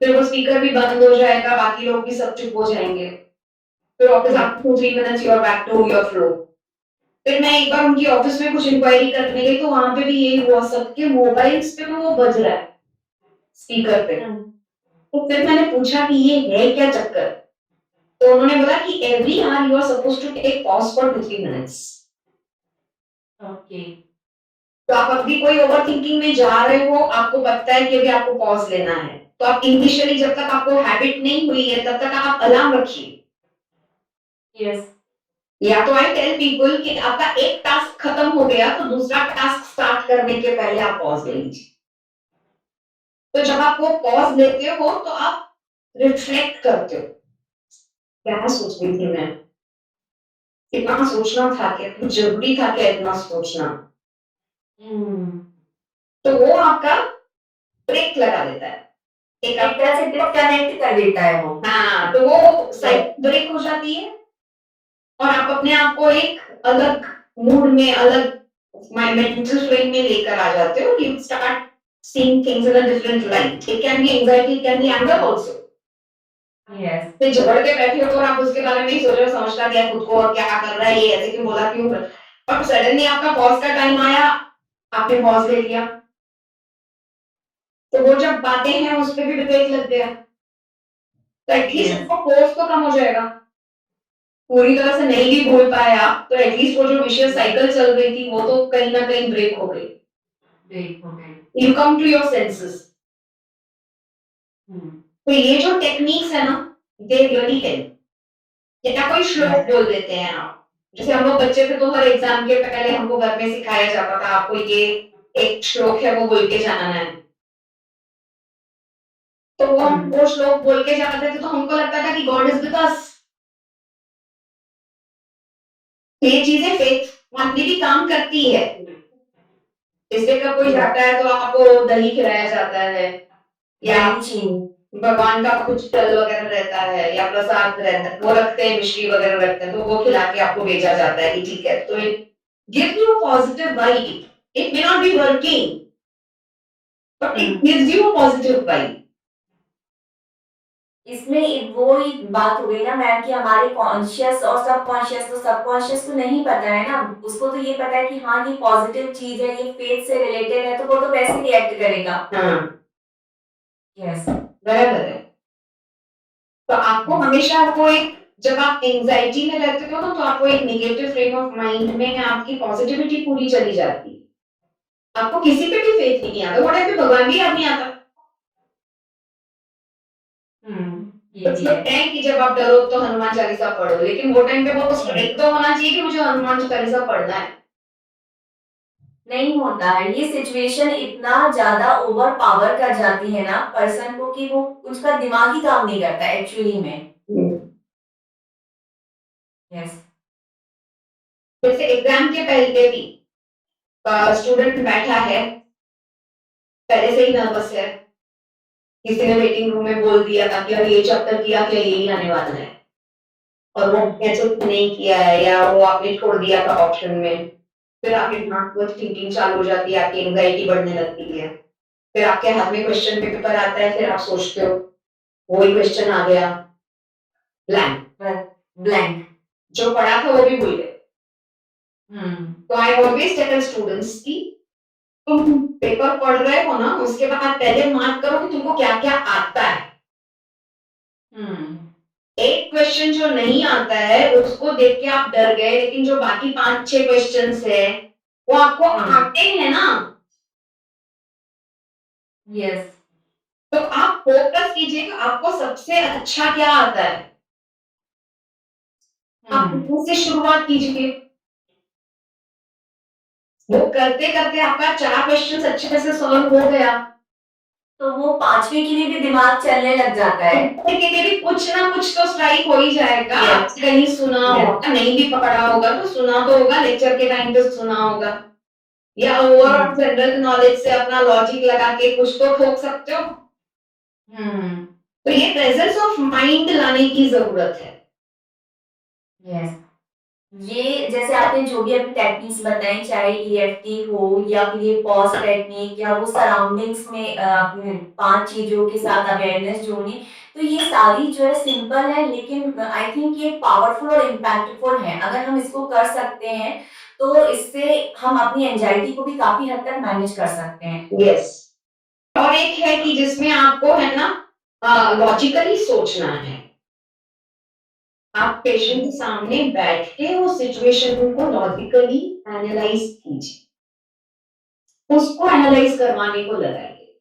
फिर वो स्पीकर भी बंद हो जाएगा, बाकी लोग भी सब चुप हो जाएंगे, फिर वापस after 2-3 minutes you are back to your flow. फिर मैं एक बार उनकी ऑफिस में कुछ इंक्वायरी करने गई, तो वहां पे भी यही हुआ, सबके मोबाइल्स पे वो बज रहा है स्पीकर पे। तो फिर मैंने पूछा कि ये है क्या चक्कर, तो उन्होंने बोला कि every hour you are suppose to take pause for 2-3 minutes। Okay. तो आप अभी कोई ओवर थिंकिंग में जा रहे हो, आपको पता है कि अभी आपको पॉज लेना है, तो आप इनिशियली जब तक आपको हैबिट नहीं हुई है तब तक आप अलार्म रखिए। यस। या तो आई टेल पीपल कि आपका एक टास्क खत्म हो गया तो दूसरा टास्क स्टार्ट करने के पहले आप पॉज ले लीजिए। तो जब आप वो पॉज लेते हो तो आप रिफ्लेक्ट करते हो, क्या सोच रही थी मैं, इतना सोचना था क्या, कुछ जरूरी था क्या इतना सोचना। तो वो आपका ब्रेक लगा देता है, एक तरह से डिस्कनेक्ट कर देता है वो। हाँ, तो वो साइकिल ब्रेक हो जाती है और आप अपने आप को एक अलग मूड में, अलग मेंटल फ्रेम में लेकर आ जाते हो। You start seeing things in a different light. It can be anxiety, it can be anger also. Yes. फिर झगड़ के बैठे हो और आप उसके बारे में ही सोच रहे हो, समझता क्या है खुद को और क्या कर रहा है, ये ऐसे क्यों बोला, क्यों, और सडनली आपका पॉज का टाइम आया, आपने पॉज ले लिया, तो वो जब बातें हैं उस पर भी ब्रेक लग गया, तो एटलीस्ट Yes. उसका फोर्स तो कम हो जाएगा। पूरी तरह से नहीं भी भूल पाए आप, तो एटलीस्ट वो जो विशियस साइकिल चल रही थी वो तो कहीं ना कहीं ब्रेक हो गई। ब्रेक हो गई। You come to your senses. तो ये जो टेक्निक्स है ना, दे रियली हेल्प। या कोई श्लोक बोल देते हैं आप, जैसे हम लोग बच्चे थे तो हर एग्जाम के पहले हमको घर में सिखाया जाता था, आपको ये एक श्लोक है वो बोल के जाना है, तो वो हम वो श्लोक बोल के जाते थे तो हमको लगता था कि गॉड इज विद अस। ये चीजें फेथ वाली भी काम करती है। इसलिए कब कोई जाता है तो आपको दही खिलाया जाता है, या भगवान का कुछ जल वगैरह रहता है या प्रसाद रहता है, वो रखते हैं, मिश्री वगैरह रखते हैं, तो वो खिला के आपको भेजा जाता है कि ठीक है। तो it gives you a positive vibe. It may not be working, but it gives you a positive vibe. इसमें वो ही बात हो गई ना मैम कि हमारे कॉन्शियस और सबकॉन्शियस, तो सबकॉन्शियस को नहीं पता है ना, उसको तो ये पता है कि हाँ ये पॉजिटिव चीज है, ये फेथ से रिलेटेड है, तो वो तो वैसे रिएक्ट करेगा। हाँ, यस। बराबर है। तो आपको हमेशा वो एक, जब आप एंजाइटी में रहते हो ना, तो आपको एक नेगेटिव फ्रेम ऑफ माइंड में आपकी पॉजिटिविटी पूरी चली जाती है, आपको किसी पे भी फेथ नहीं आता, वो टाइम पे भगवान भी याद नहीं आता। ये भी है। है कि जब आप डरो तो हनुमान चालीसा पढ़ो, लेकिन वो टाइम पे वो स्ट्रेंथ तो होना चाहिए कि मुझे हनुमान चालीसा पढ़ना है। नहीं होता है, ये सिचुएशन इतना ज्यादा ओवर पावर कर जाती है ना पर्सन को कि वो उसका दिमाग ही काम नहीं करता एक्चुअली में। यस। जैसे एग्जाम के पहले भी स्टूडेंट बैठा है, पहले से ही नर्वस है, किसी ने वेटिंग रूम में बोल दिया था कि अब ये चैप्टर किया क्या, यही आने वाला है, और वो कैसे नहीं किया है या वो आपने छोड़ दिया था ऑप्शन में, फिर आपके दिमाग में थिंकिंग चालू हो जाती है, आपकी एंजाइटी बढ़ने लगती है, फिर आपके हाथ में क्वेश्चन पेपर आता है, फिर आप सोचते हो वही क्वेश्चन आ गया, ब्लैंक, ब्लैंक। जो पढ़ा था वो भी भूल गए। तो आई ऑलवेज टेल स्टूडेंट्स की तुम पेपर पढ़ रहे हो ना, उसके बाद पहले मार्क करो कि तुमको क्या क्या आता है। एक क्वेश्चन जो नहीं आता है उसको देख के आप डर गए, लेकिन जो बाकी 5-6 क्वेश्चंस है वो आपको आते हैं ना। यस। तो आप फोकस कीजिए कि आपको सबसे अच्छा क्या आता है, आप उससे शुरुआत कीजिए। वो करते करते आपका 4 क्वेश्चन अच्छे से सॉल्व हो गया, तो वो 5वीं के लिए भी दिमाग चलने लग जाता है। के लिए भी कुछ ना कुछ तो स्ट्राइक हो ही जाएगा। Yes. आपसे कहीं सुना Yes. होगा, नहीं भी पढ़ा होगा तो सुना तो होगा, लेक्चर के टाइम पे सुना होगा, या ओवरऑल जनरल नॉलेज से अपना लॉजिक लगा के कुछ तो ठोक सकते हो। तो ये प्रेजेंस ऑफ माइंड लाने की जरूरत है। यस। ये जैसे आपने जो भी अभी टेक्निक्स बताई, चाहे ईएफटी हो या फिर ये पॉज टेक्निक या वो सराउंडिंग्स में आपने 5 चीजों के साथ अवेयरनेस जोड़नी, तो ये सारी जो है सिंपल है, लेकिन आई थिंक ये पावरफुल और इम्पैक्टफुल है। अगर हम इसको कर सकते हैं तो इससे हम अपनी एंजाइटी को भी काफी हद तक मैनेज कर सकते हैं। यस। और एक है कि जिसमें आपको है ना लॉजिकली सोचना है, आप पेशेंट के सामने बैठ के वो सिचुएशन को लॉजिकली एनालाइज कीजिए, उसको एनालाइज करवाने को लगाइए।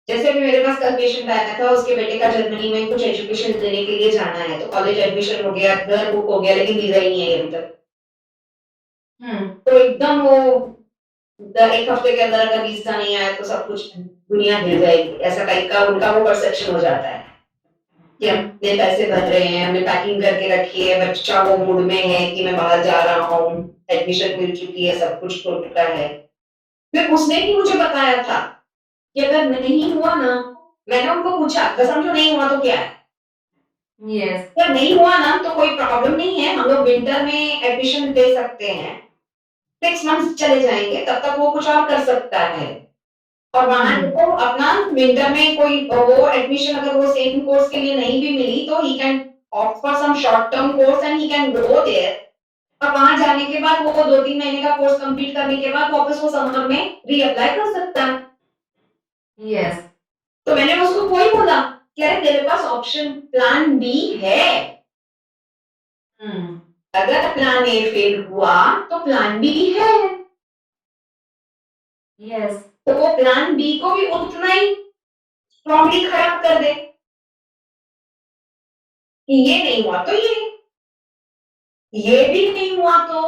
जैसे कि मेरे पास कल पेशेंट आया था, उसके बेटे का जर्मनी में कुछ एजुकेशन देने के लिए जाना है, तो कॉलेज एडमिशन हो गया, घर बुक हो गया, लेकिन वीजा ही नहीं है अभी तक। तो एकदम वो 1 हफ्ते के अंदर अगर वीजा नहीं आया तो सब कुछ दुनिया हिल जाएगी, ऐसा टाइप का उनका वो परसेप्शन हो जाता है कि हमने पैसे भर रहे हैं, हमने पैकिंग करके रखी है, बच्चा वो मूड में है कि मैं बाहर जा रहा हूँ, एडमिशन मिल चुकी है, सब कुछ हो चुका है। फिर उसने भी मुझे बताया था कि अगर नहीं हुआ ना, मैंने उनको पूछा कसम जो नहीं हुआ तो क्या है, यस। अगर नहीं हुआ ना तो कोई प्रॉब्लम नहीं है, हम लोग विंटर में एडमिशन दे सकते हैं, 6 मंथ्स चले जाएंगे, तब तक वो कुछ और कर सकता है। और वहां देखो अपना विंटर में कोई वो एडमिशन अगर वो सेम कोर्स के लिए नहीं भी मिली तो he can opt for some short term course and he can go there. और वहां जाने के बाद वो 2-3 महीने का कोर्स कंप्लीट करने के बाद वापस वो समर में रीअप्लाई कर सकता है। यस। तो मैंने उसको वही बोला कि अरे तेरे पास ऑप्शन प्लान बी है। अगर प्लान ए फेल हुआ तो प्लान बी है। यस। तो वो प्लान बी को भी उतना ही स्ट्रॉन्गली खराब कर दे कि ये नहीं हुआ तो ये भी नहीं हुआ तो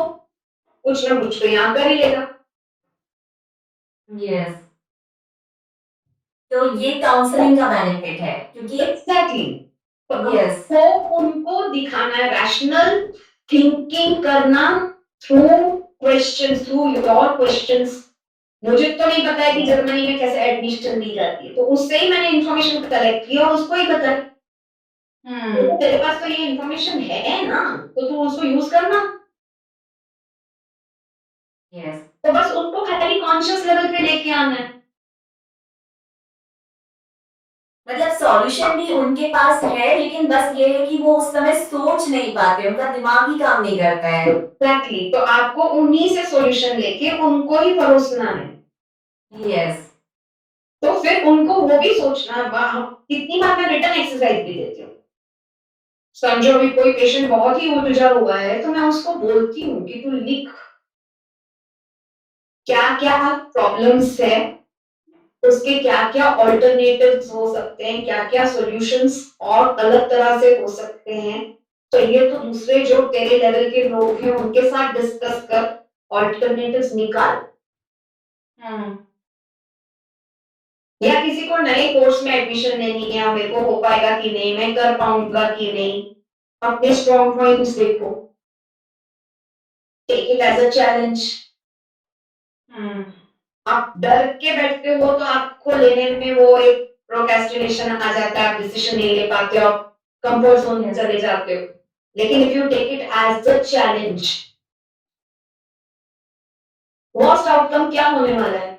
कुछ ना कुछ तो यहाँ कर ही लेगा। यस। तो ये काउंसलिंग का बेनिफिट है क्योंकि एग्जैक्टली यस तो उनको दिखाना है रैशनल थिंकिंग करना through questions, through your questions. मुझे तो नहीं पता है कि जर्मनी में कैसे एडमिशन दी जाती है, तो उससे ही मैंने इन्फॉर्मेशन कलेक्ट की और उसको ही बताई। तो तेरे पास तो ये इन्फॉर्मेशन है ना, तो तू उसको यूज करना। यस। तो बस उसको खाली कॉन्शियस लेवल पे लेके आना है। मतलब सॉल्यूशन भी उनके पास है लेकिन बस ये है कि वो उस समय सोच नहीं पाते, उनका दिमाग ही काम नहीं करता है। एग्जैक्टली तो आपको उन्हीं से सॉल्यूशन लेके उनको ही परोसना है। यस। तो फिर उनको वो भी सोचना है। कितनी बार मैं रिटर्न एक्सरसाइज भी देती हूँ। समझो अभी कोई पेशेंट बहुत ही उलझा हुआ है तो मैं उसको बोलती हूँ कि तू लिख क्या क्या प्रॉब्लम्स है, उसके क्या क्या ऑल्टरनेटिव्स हो सकते हैं, क्या क्या सॉल्यूशंस और अलग तरह से हो सकते हैं। तो ये तो दूसरे जो तेरे लेवल के लोग हैं उनके साथ डिस्कस कर, ऑल्टरनेटिव्स निकाल। या किसी को नए कोर्स में एडमिशन लेनी है, मेरे को हो पाएगा कि नहीं, मैं कर पाऊंगा कि नहीं, अपने स्ट्रॉन्ग पॉइंट्स देखो, take it as a challenge. आप डर के बैठते हो तो आपको लेने में वो एक प्रोक्रेस्टिनेशन आ जाता है, आप डिसीजन नहीं ले पाते हो, आप कंफर्ट जोन में चले जाते हो। लेकिन if you take it as a challenge, worst outcome क्या होने वाला है?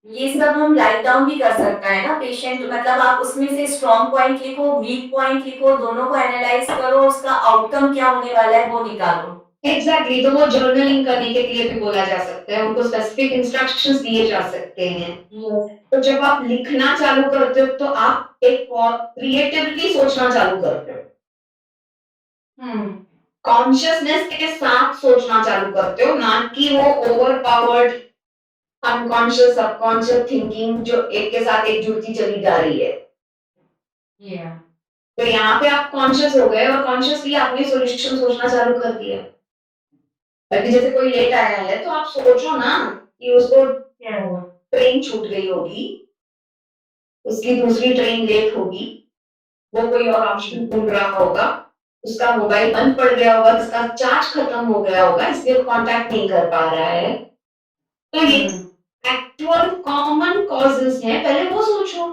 ये सब हम राइट डाउन भी कर सकता है ना पेशेंट, मतलब आप उसमें से स्ट्रॉन्ग पॉइंट लिखो, वीक पॉइंट लिखो, दोनों को एनालाइज करो, उसका आउटकम क्या होने वाला है वो निकालो। एग्जैक्टली तो वो जर्नलिंग करने के लिए भी बोला जा सकता है, उनको स्पेसिफिक इंस्ट्रक्शंस दिए जा सकते हैं। तो जब आप लिखना चालू करते हो तो आप एक क्रिएटिवली सोचना चालू करते हो, कॉन्शियसनेस के साथ सोचना चालू करते हो, ना कि वो over powered unconscious subconscious thinking जो एक के साथ एक जुड़ती चली जा रही है। तो यहाँ पे आप कॉन्शियस हो गए और कॉन्शियसली आपने सॉल्यूशन सोचना चालू कर दिया। अभी जैसे कोई लेट आया है तो आप सोचो ना कि उसको ट्रेन छूट गई होगी, उसकी दूसरी ट्रेन लेट होगी, वो कोई और ऑप्शन ढूंढ रहा होगा, उसका मोबाइल बंद पड़ गया होगा, उसका चार्ज खत्म हो गया होगा, इसलिए वो कांटेक्ट नहीं कर पा रहा है। तो ये एक्चुअल कॉमन कॉजेस हैं, पहले वो सोचो।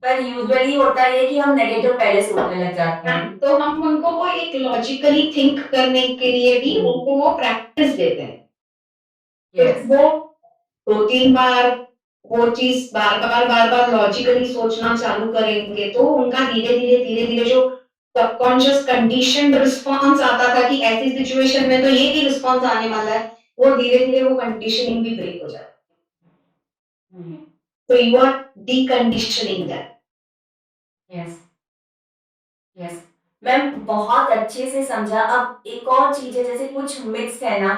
पर यूजुअली होता है कि हम नेगेटिव पहले सोचने लग जाते हैं। तो हम उनको वो एक लॉजिकली थिंक करने के लिए भी उनको वो प्रैक्टिस देते हैं। यस। वो 2-3 बार वो चीज बार बार लॉजिकली सोचना चालू करेंगे तो उनका धीरे धीरे जो सबकॉन्शियस कंडीशनड रिस्पॉन्स आता था कि ऐसी सिचुएशन में तो ये रिस्पॉन्स आने वाला है, वो धीरे धीरे वो कंडीशनिंग भी ब्रेक हो जाती है। तो you are deconditioning that. Yes. Yes ma'am, बहुत अच्छे से समझा। अब एक और चीज है, जैसे कुछ मिथ्स है ना,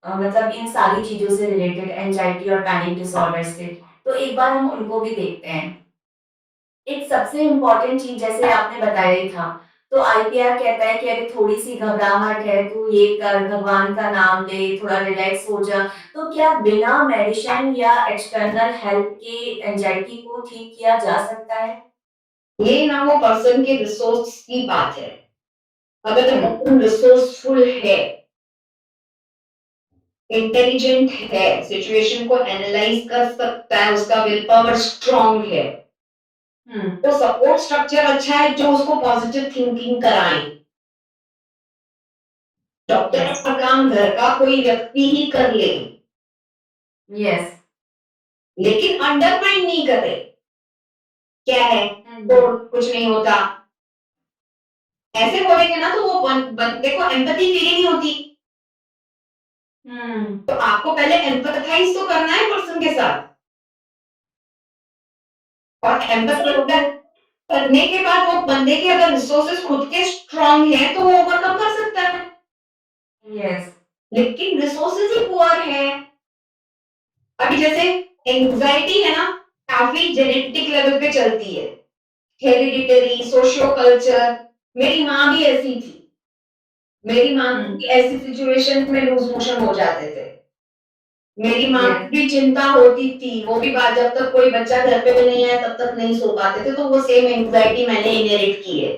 मतलब इन सारी चीजों से रिलेटेड, एंजाइटी और पैनिक डिसऑर्डर से, तो एक बार हम उनको भी देखते हैं। एक सबसे इम्पोर्टेंट चीज जैसे आपने बताया ही था, तो आईपीआर कहता है कि अरे थोड़ी सी घबराहट है, तू ये कर, भगवान का नाम ले, थोड़ा रिलैक्स हो जा। तो क्या बिना मेडिसिन या एक्सटर्नल हेल्प के एंजाइटी को ठीक किया जा सकता है? ये ना वो पर्सन के रिसोर्स की बात है। अगर पर्सन रिसोर्सफुल है, इंटेलिजेंट है, सिचुएशन को एनालाइज कर सकता है, उसका विल पावर स्ट्रांग है, तो सपोर्ट स्ट्रक्चर अच्छा है जो उसको पॉजिटिव थिंकिंग कराए। Doctor Yes. का काम घर का कोई व्यक्ति ही कर ले, Yes. लेकिन अंडरमाइन नहीं करे। क्या है, हम्म। तो कुछ नहीं होता, ऐसे बोलेंगे ना तो वो बंदे को एम्पैथी फील ही नहीं होती। तो आपको पहले एम्पैथाइज तो करना है पर्सन के साथ, और एम्पैथाइज करने के बाद वो बंदे के अगर रिसोर्सेज खुद के स्ट्रांग हैं तो वो ओवरकम कर सकता है। Yes. लेकिन रिसोर्सेज ही पुअर है। अभी जैसे एंजाइटी है ना, काफी जेनेटिक लेवल पे चलती है, हेरिडिटरी, सोशियो कल्चर। मेरी माँ भी ऐसी थी, मेरी माँ को भी ऐसी सिचुएशन में लूज मोशन हो जाते थे। मेरी माँ Yes. को भी चिंता होती थी, वो भी बात, जब तक कोई बच्चा घर पे नहीं आया तब तक नहीं सो पाते थे, तो वो सेम एंजाइटी मैंने इनहेरिट की है।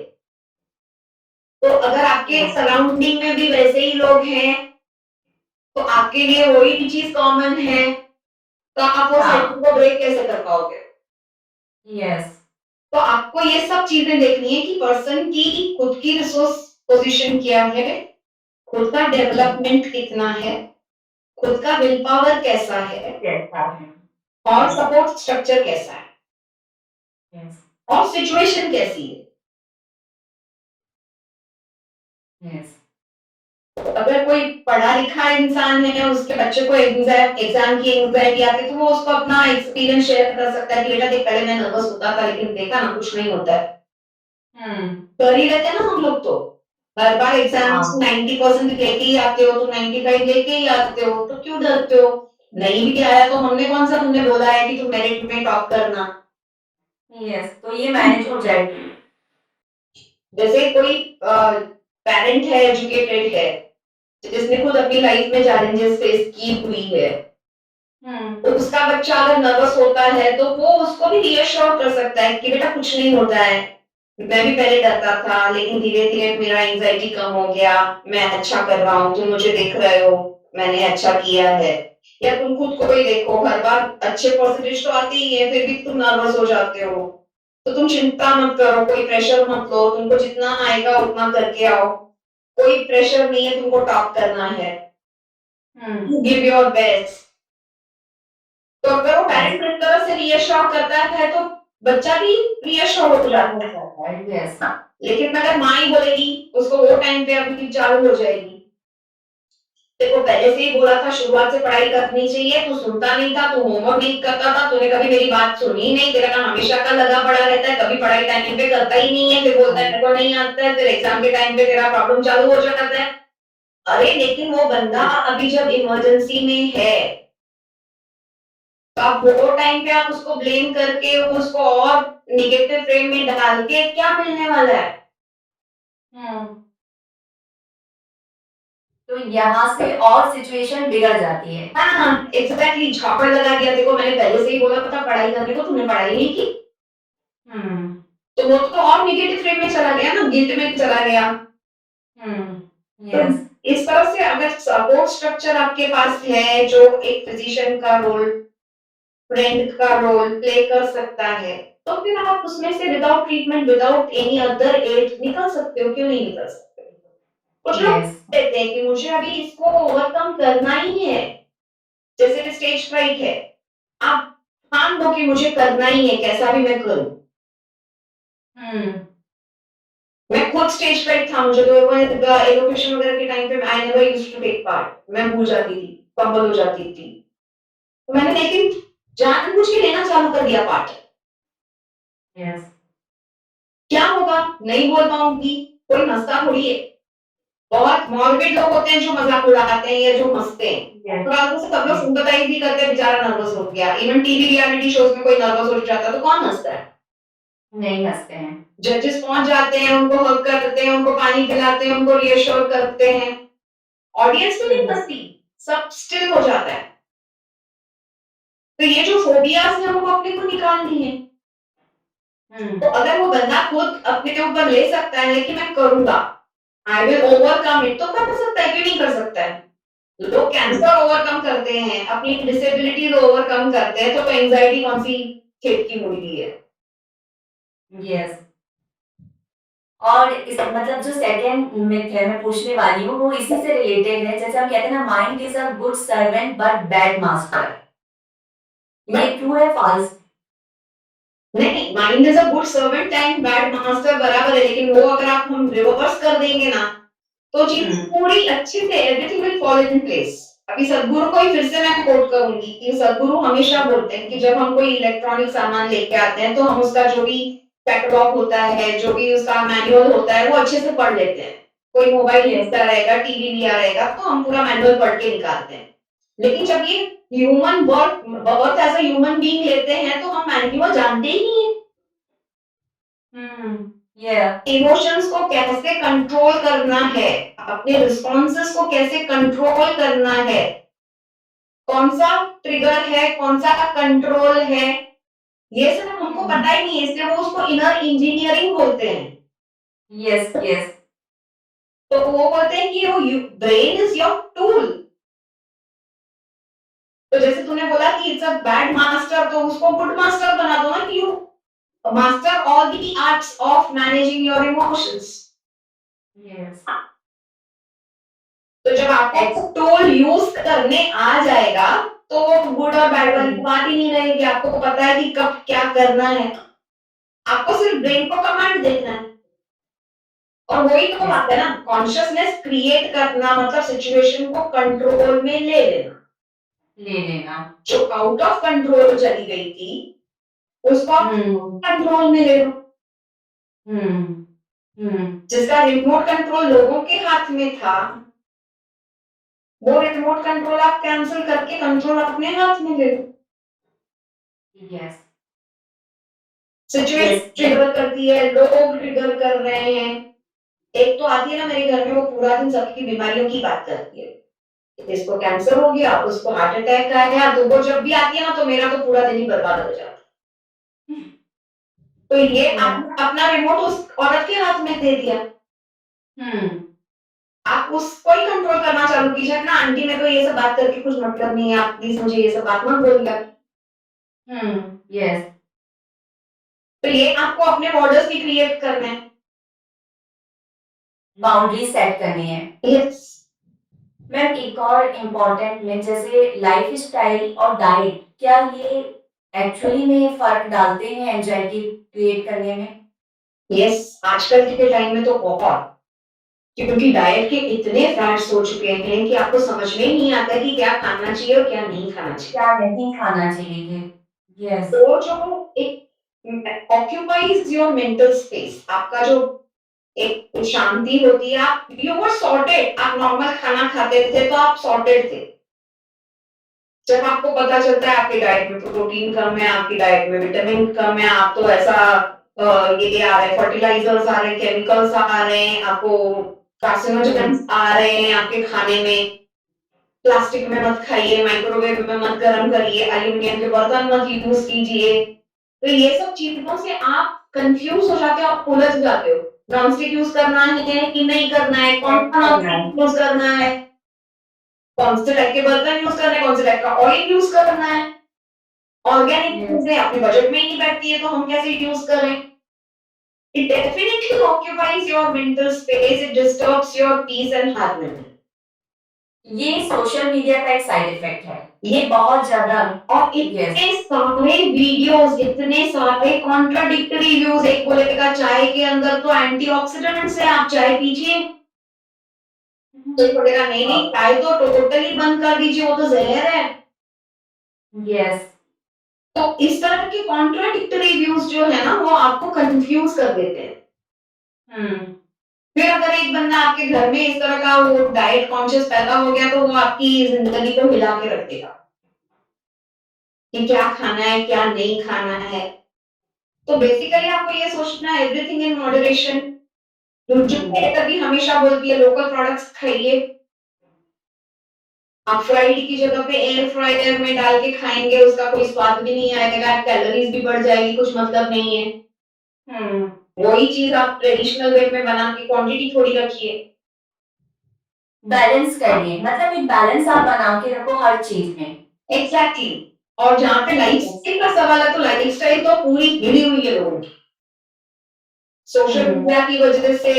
तो अगर आपके सराउंडिंग में भी वैसे ही लोग हैं तो आपके लिए वही भी चीज कॉमन है, तो आप वो साइकिल को ब्रेक कैसे कर पाओगे? Yes. तो आपको ये सब चीजें देखनी है कि पर्सन की खुद की रिसोर्स पोजीशन क्या है, खुद का डेवलपमेंट कितना है, खुद का विल पावर कैसा है, और सपोर्ट स्ट्रक्चर कैसा है, Yes. और सिचुएशन कैसी है। Yes. अगर कोई पढ़ा लिखा इंसान है, उसके बच्चे को एग्जाम की एंग्जाइटी आती है, तो वो उसको अपना एक्सपीरियंस शेयर कर सकता है कि बेटा देख, पहले मैं नर्वस होता था लेकिन देखा ना, कुछ नहीं होता है। कर ही लेते हैं ना हम लोग, तो हर बार एग्जाम में 90% लेके ही आते हो, तो 95 लेके ही आते हो, तो क्यों डरते हो? नहीं भी आया तो हमने कौन सा तुमने बोला है कि तुम मेरिट में टॉप करना। Yes. तो ये मैनेज हो जाएगी। जैसे कोई पेरेंट है, एजुकेटेड है, जिसने खुद अपनी लाइफ में चैलेंजेस फेस की हुई है, तो उसका बच्चा अगर नर्वस होता है तो वो उसको भी रीअश्योर कर सकता है कि बेटा कुछ नहीं होता है, मैं भी पहले डरता था लेकिन धीरे धीरे मेरा एंजाइटी कम हो गया, मैं अच्छा कर रहा हूँ, तुम मुझे देख रहे हो, मैंने अच्छा किया है। या तुम खुद को ही देखो, हर बार अच्छे परसेंटेज तो आते ही है, फिर भी तुम नर्वस हो जाते हो, तो तुम चिंता मत करो, कोई प्रेशर मत लो, तुमको जितना आएगा उतना करके आओ, कोई प्रेशर नहीं है तुमको टॉप करना है, गिव योर बेस्ट। तो अगर वो पेरेंट इस तरह से रीअश्योर करता है तो बच्चा भी रीअश्योर हो जाता है। Yes. लेकिन अगर माँ ही बोलेगी, उसको वो टाइम पे अभी चालू हो जाएगी, देखो पहले से ही बोला था शुरुआत से पढ़ाई करनी चाहिए, तू सुनता नहीं था, तू होमवर्क नहीं करता था, तूने कभी मेरी बात सुनी ही नहीं, तेरा काम हमेशा का लगा पड़ा रहता है, कभी पढ़ाई टाइम पे करता ही नहीं है, फिर बोलता है मेरे को नहीं आता है, फिर एग्जाम के टाइम पे तेरा प्रॉब्लम चालू हो जाता है। अरे लेकिन वो बंदा अभी जब इमरजेंसी में है, तो आप वो टाइम पे आप उसको ब्लेम करके उसको और निगेटिव फ्रेम में डाल के क्या मिलने वाला है? तो यहाँ से और सिचुएशन बिगड़ जाती है। हाँ एग्जैक्टली, झापड़ लगा दिया, देखो मैंने पहले से ही बोला था पढ़ाई करने को, तुमने पढ़ाई नहीं की, तो वो तो और निगेटिव फ्रेम में चला गया ना, गिल्ट में चला गया। तो Yes. इस तरह से अगर सपोर्ट स्ट्रक्चर आपके पास है जो एक फिजिशियन का रोल, फ्रेंड का रोल प्ले कर सकता है, तो फिर आप उसमें से without treatment, without any other aid निकल सकते हो, क्यों नहीं निकल सकते? कुछ लोग Yes. कहते हैं कि मुझे अभी इसको ओवरकम करना ही है, जैसे स्टेज फ्राइट है, आप मान लो कि मुझे करना ही है, कैसा भी मैं करूं। मैं खुद स्टेज फ्राइट था, मुझे तो एलोकेशन वगैरह के टाइम पे I never used to take part, मैं भूल जाती थी, फंबल हो जाती थी, तो मैंने लेकिन जानबूझ के लेना चालू कर दिया पार्ट। Yes. क्या होगा? नहीं बोल पाऊंगी, कोई हंसता थोड़ी है, बहुत मॉर्बिड लोग होते हैं जो मजाक उड़ाते हैं या जो हंसते हैं, Yes. तो सब लोग सिंपैथाइज भी करते हैं, बेचारा नर्वस हो गया। इवन टीवी रियलिटी शोज में कोई नर्वस हो जाता है तो कौन हंसता है? नहीं हंसते हैं। जजेस पहुंच जाते हैं, उनको हक करते हैं, उनको पानी पिलाते हैं, उनको रियश्योर करते हैं, ऑडियंस भी नहीं हंसती, सब स्टिल हो जाता है। तो ये जो फोबियाज है वो अपने को निकालनी है। तो अगर वो बंदा खुद अपने ऊपर ले सकता है कि मैं करूंगा, आई विल ओवरकम इट, तो कर सकता है, क्यों नहीं कर सकता है? लोग कैंसर ओवरकम करते हैं, अपनी डिसेबिलिटीज ओवरकम करते हैं, तो एंजाइटी कौन सी खेत की मुर्गी है? Yes. और इस मतलब जो सेकंड मिथ है मैं पूछने वाली हूँ वो इसी से रिलेटेड है, जैसे हम कहते हैं ना mind is a good servant but bad master, ये ट्रू है फॉल्स? नहीं, mind is a good servant and bad master बराबर है, लेकिन वो अगर आप हम रिवर्स कर देंगे ना तो चीज पूरी अच्छे से everything will fall in place. अभी सदगुरु को ही फिर से मैं कोट करूंगी कि सदगुरु हमेशा बोलते हैं कि जब हम कोई इलेक्ट्रॉनिक सामान लेके आते हैं तो हम उसका जो भी कैटलॉग होता है, जो भी उसका मैनुअल होता है, वो अच्छे से पढ़ लेते हैं। कोई मोबाइल लिया रहेगा, टीवी लिया रहेगा, तो हम पूरा मैनुअल पढ़ के निकालते हैं। लेकिन जब ये human birth as a human being लेते हैं तो हम मैनुअल जानते ही नहीं है। इमोशंस को कैसे कंट्रोल करना है, अपने रिस्पॉन्सेस को कैसे कंट्रोल करना है, कौन सा ट्रिगर है, कौन सा कंट्रोल है, ये सब हमको पता ही नहीं है, इसलिए वो उसको इनर इंजीनियरिंग बोलते हैं। Yes yes. तो वो बोलते हैं कि वो ब्रेन इज योर टूल। तो जैसे तूने बोला कि इट्स अ बैड मास्टर, तो उसको गुड मास्टर बना दो ना कि you master all the arts of managing your emotions. Yes. तो जब आपको टूल यूज करने आ जाएगा तो गुड और बैड वाली बात ही नहीं रहेगी, आपको पता है कि कब क्या करना है, आपको सिर्फ ब्रेन को कमांड देना है। और वही तो बात है ना, कॉन्शियसनेस क्रिएट करना मतलब सिचुएशन को कंट्रोल में ले लेना। जो आउट ऑफ कंट्रोल चली गई थी उसको आप कंट्रोल में ले लो। जिसका रिमोट कंट्रोल लोगों के हाथ में था, वो रिमोट कंट्रोल आप कैंसिल करके कंट्रोल अपने हाथ में ले लो। यस। सिचुएशन ट्रिगर करती है, लोग ट्रिगर कर रहे हैं। एक तो आती है ना मेरे घर में, वो पूरा दिन सबकी बीमारियों की बात करती है, इसको कैंसर हो गया, उसको हार्ट अटैक आया, तो वो जब भी आती है ना तो मेरा तो पूरा दिन ही बर्बाद हो जाता है। तो ये आपने अपना रिमोट उस औरत के हाथ में दे दिया। आप उसको ही कंट्रोल करना चालू कीजिए ना, आंटी मेरे को ये सब बात करके कुछ मतलब नहीं है, आप प्लीज मुझे ये सब बात मत बोलिए। यस। तो ये आपको अपने बॉर्डर्स भी क्रिएट करने हैं, बाउंड्री सेट करनी है। यस। मैम एक और इम्पोर्टेंट में जैसे लाइफ स्टाइल और डाइट, क्या ये एक्चुअली में फर्क डालते हैं एंजाइटी क्रिएट करने में? यस, आजकल के टाइम में तो बहुत, क्योंकि डाइट के इतने फैट्स हो चुके हैं कि आपको समझ में ही नहीं आता कि क्या खाना चाहिए और क्या नहीं खाना चाहिए, क्या नहीं खाना चाहिए। यस। तो जो एक ऑक्यूपाइज योर मेंटल स्पेस, आपका जो एक शांति होती है, आप यू वर सॉर्टेड, आप नॉर्मल खाना खाते थे तो आप सॉर्टेड थे। जब आपको पता चलता है आपकी डाइट में प्रोटीन कम है, आपकी डाइट में विटामिन कम है, आप तो ऐसा ये आ रहे हैं, फर्टिलाइजर्स आ रहे हैं, केमिकल्स आ रहे हैं, आपको कार्सिनोजेंस आ रहे हैं आपके खाने में, प्लास्टिक में मत खाइए, माइक्रोवेव में मत गर्म करिए, एल्यूमिनियम के बर्तन मत यूज कीजिए। तो ये सब चीजों से आप कंफ्यूज हो जाते हो, आप उलझ जाते हो, नॉनस्टिक यूज करना है कि नहीं करना है, कौन सा नॉनस्टिक यूज करना है, कौन से टाइप के बर्तन यूज करना है, कौन से टाइप का ऑयल यूज करना है, ऑर्गेनिक चीजें अपने बजट में ही नहीं बैठती है तो हम कैसे यूज करें। It definitely occupies your mental space, it disturbs your peace and harmony. ये सोशल मीडिया का एक साइड इफेक्ट है, ये बहुत ज्यादा। और इतने सारे वीडियोस, इतने सारे कॉन्ट्राडिक्टरी व्यूज, एक बोलेगा चाय के अंदर तो एंटीऑक्सीडेंट्स है, आप चाय पीजिए, तो बोलेगा नहीं नहीं चाय तो टोटली बंद कर दीजिए, वो तो जहर है। यस। तो इस तरह के कॉन्ट्राडिक्टरी व्यूज जो है ना वो आपको कंफ्यूज कर देते हैं। फिर अगर एक बंदा आपके घर में इस तरह का वो डाइट कॉन्शियस पैदा हो गया तो वो आपकी जिंदगी को हिला के रख देगा कि क्या खाना है क्या नहीं खाना है। तो बेसिकली आपको ये सोचना है एवरीथिंग इन मॉडरेशन। जो कभी हमेशा बोलती है लोकल प्रोडक्ट्स खाइए, आप फ्राइड की जगह पे एयर फ्रायर में डाल के खाएंगे उसका कोई स्वाद भी नहीं आएगा, कैलोरीज भी बढ़ जाएगी, कुछ मतलब नहीं है। वही चीज आप ट्रेडिशनल वे में बना के क्वांटिटी थोड़ी रखिए, बैलेंस करिए, मतलब एक बैलेंस आप बना के रखो हर चीज में। एग्जैक्टली। और जहाँ पे लाइफस्टाइल का सवाल है तो लाइफस्टाइल तो पूरी हिली हुई है लोगों की। सोशल मीडिया की वजह से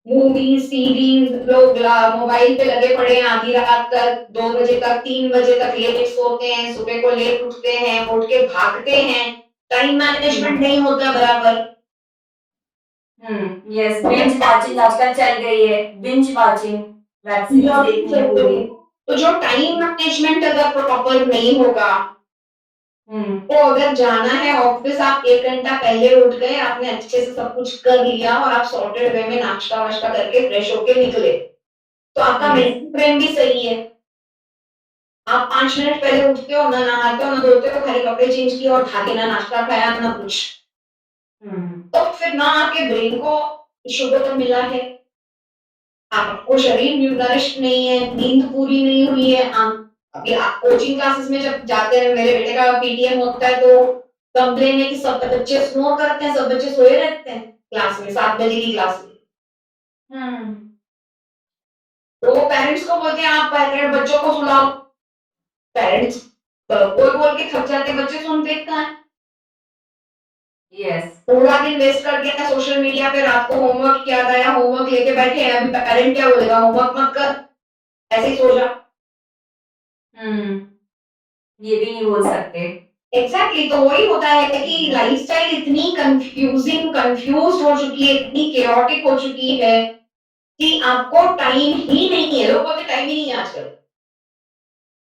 मूवी सीरीज लोग मोबाइल पे लगे पड़े हैं आधी रात तक, 2 बजे तक, 3 बजे तक लेट सोते हैं, सुबह को लेट उठते हैं, उठ के भागते हैं, टाइम मैनेजमेंट नहीं होता बराबर। यस, बिंज वॉचिंग आजकल चल गई है, बिंज वॉचिंग वेब सीरीज देखनी है पूरी। तो जो टाइम मैनेजमेंट अगर प्रॉपर नहीं होगा, तो अगर जाना है ऑफिस, आप 1 घंटा पहले उठ गए, आपने अच्छे से सब कुछ कर लिया और आप सॉर्टेड वे में नाश्ता वाश्ता करके फ्रेश होके निकले, तो आपका मेंटल फ्रेम भी सही है। आप 5 मिनट पहले उठते हो, ना नहाते हो, ना धोते हो, खाली कपड़े चेंज किए और भागे, ना नाश्ता खाया ना कुछ, तो फिर ना आपके ब्रेन को शुगर मिला है, आपको शरीर न्यूट्रिश नहीं है, नींद पूरी नहीं हुई है। अभी आप कोचिंग क्लासेस में जब जाते हैं, मेरे बेटे का पीटीएम होता है, तो कंप्लेन है कि सब बच्चे स्नो करते हैं, सब बच्चे सोए रहते हैं क्लास में, 7 बजे की क्लास में। तो वो पेरेंट्स को बोलते हैं आप बच्चों को सुलाओ, पेरेंट्स बोल बोल के थक जाते हैं, बच्चे सुनते कहाँ हैं। यस, पूरा दिन वेस्ट कर दिया सोशल मीडिया पे, रात को होमवर्क याद आया, होमवर्क लेके बैठे हैं, अभी पेरेंट क्या बोलेगा, होमवर्क मत कर, ऐसे ही सो जा। ये भी नहीं बोल सकते। एग्जैक्टली, तो वही होता है कि लाइफस्टाइल इतनी कंफ्यूज हो चुकी है, इतनी केओटिक हो चुकी है कि आपको टाइम ही नहीं है। लोग बोलते टाइम ही नहीं है आजकल।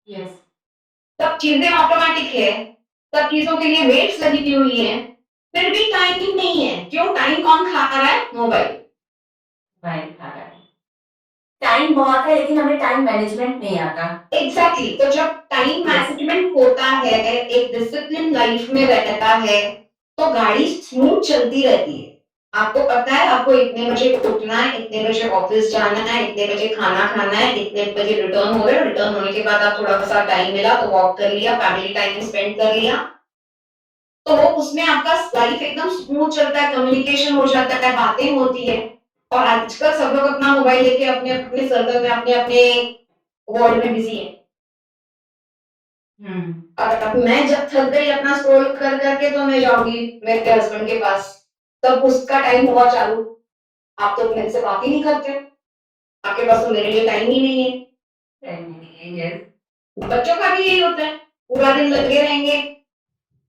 यस, सब चीजें ऑटोमेटिक है, सब चीजों के लिए वेट्स लगी हुई है, फिर भी टाइम ही नहीं है। क्यों? टाइम कौन खा रहा है? मोबाइल खा रहा है। टाइम बहुत है, लेकिन हमें टाइम मैनेजमेंट नहीं आता। एग्जैक्टली, तो जब टाइम मैनेजमेंट होता है, एक डिसिप्लिन लाइफ में रहता है, तो गाड़ी स्मूथ चलती रहती है। आपको पता है आपको इतने बजे उठना है, इतने बजे ऑफिस जाना है, इतने बजे खाना खाना है, इतने बजे रिटर्न हो रहे हो, रिटर्न होने के बाद आप थोड़ा सा टाइम मिला तो वॉक कर लिया, फैमिली टाइम स्पेंड कर लिया, तो उसमें आपका लाइफ एकदम स्मूथ चलता है, कम्युनिकेशन हो जाता है, बातें होती है। और आजकल सब लोग अपना मोबाइल लेके अपने अपने सर्कल में, अपने अपने वर्ल्ड में बिजी है। और मैं जब थक गई अपना स्क्रॉल कर करके, तो मैं जाऊंगी मेरे हस्बैंड के पास, तब उसका टाइम हुआ चालू, आप तो मेरे से बात ही नहीं करते, आपके पास तो मेरे लिए टाइम ही नहीं है। बच्चों का भी यही होता है, पूरा दिन लगे रहेंगे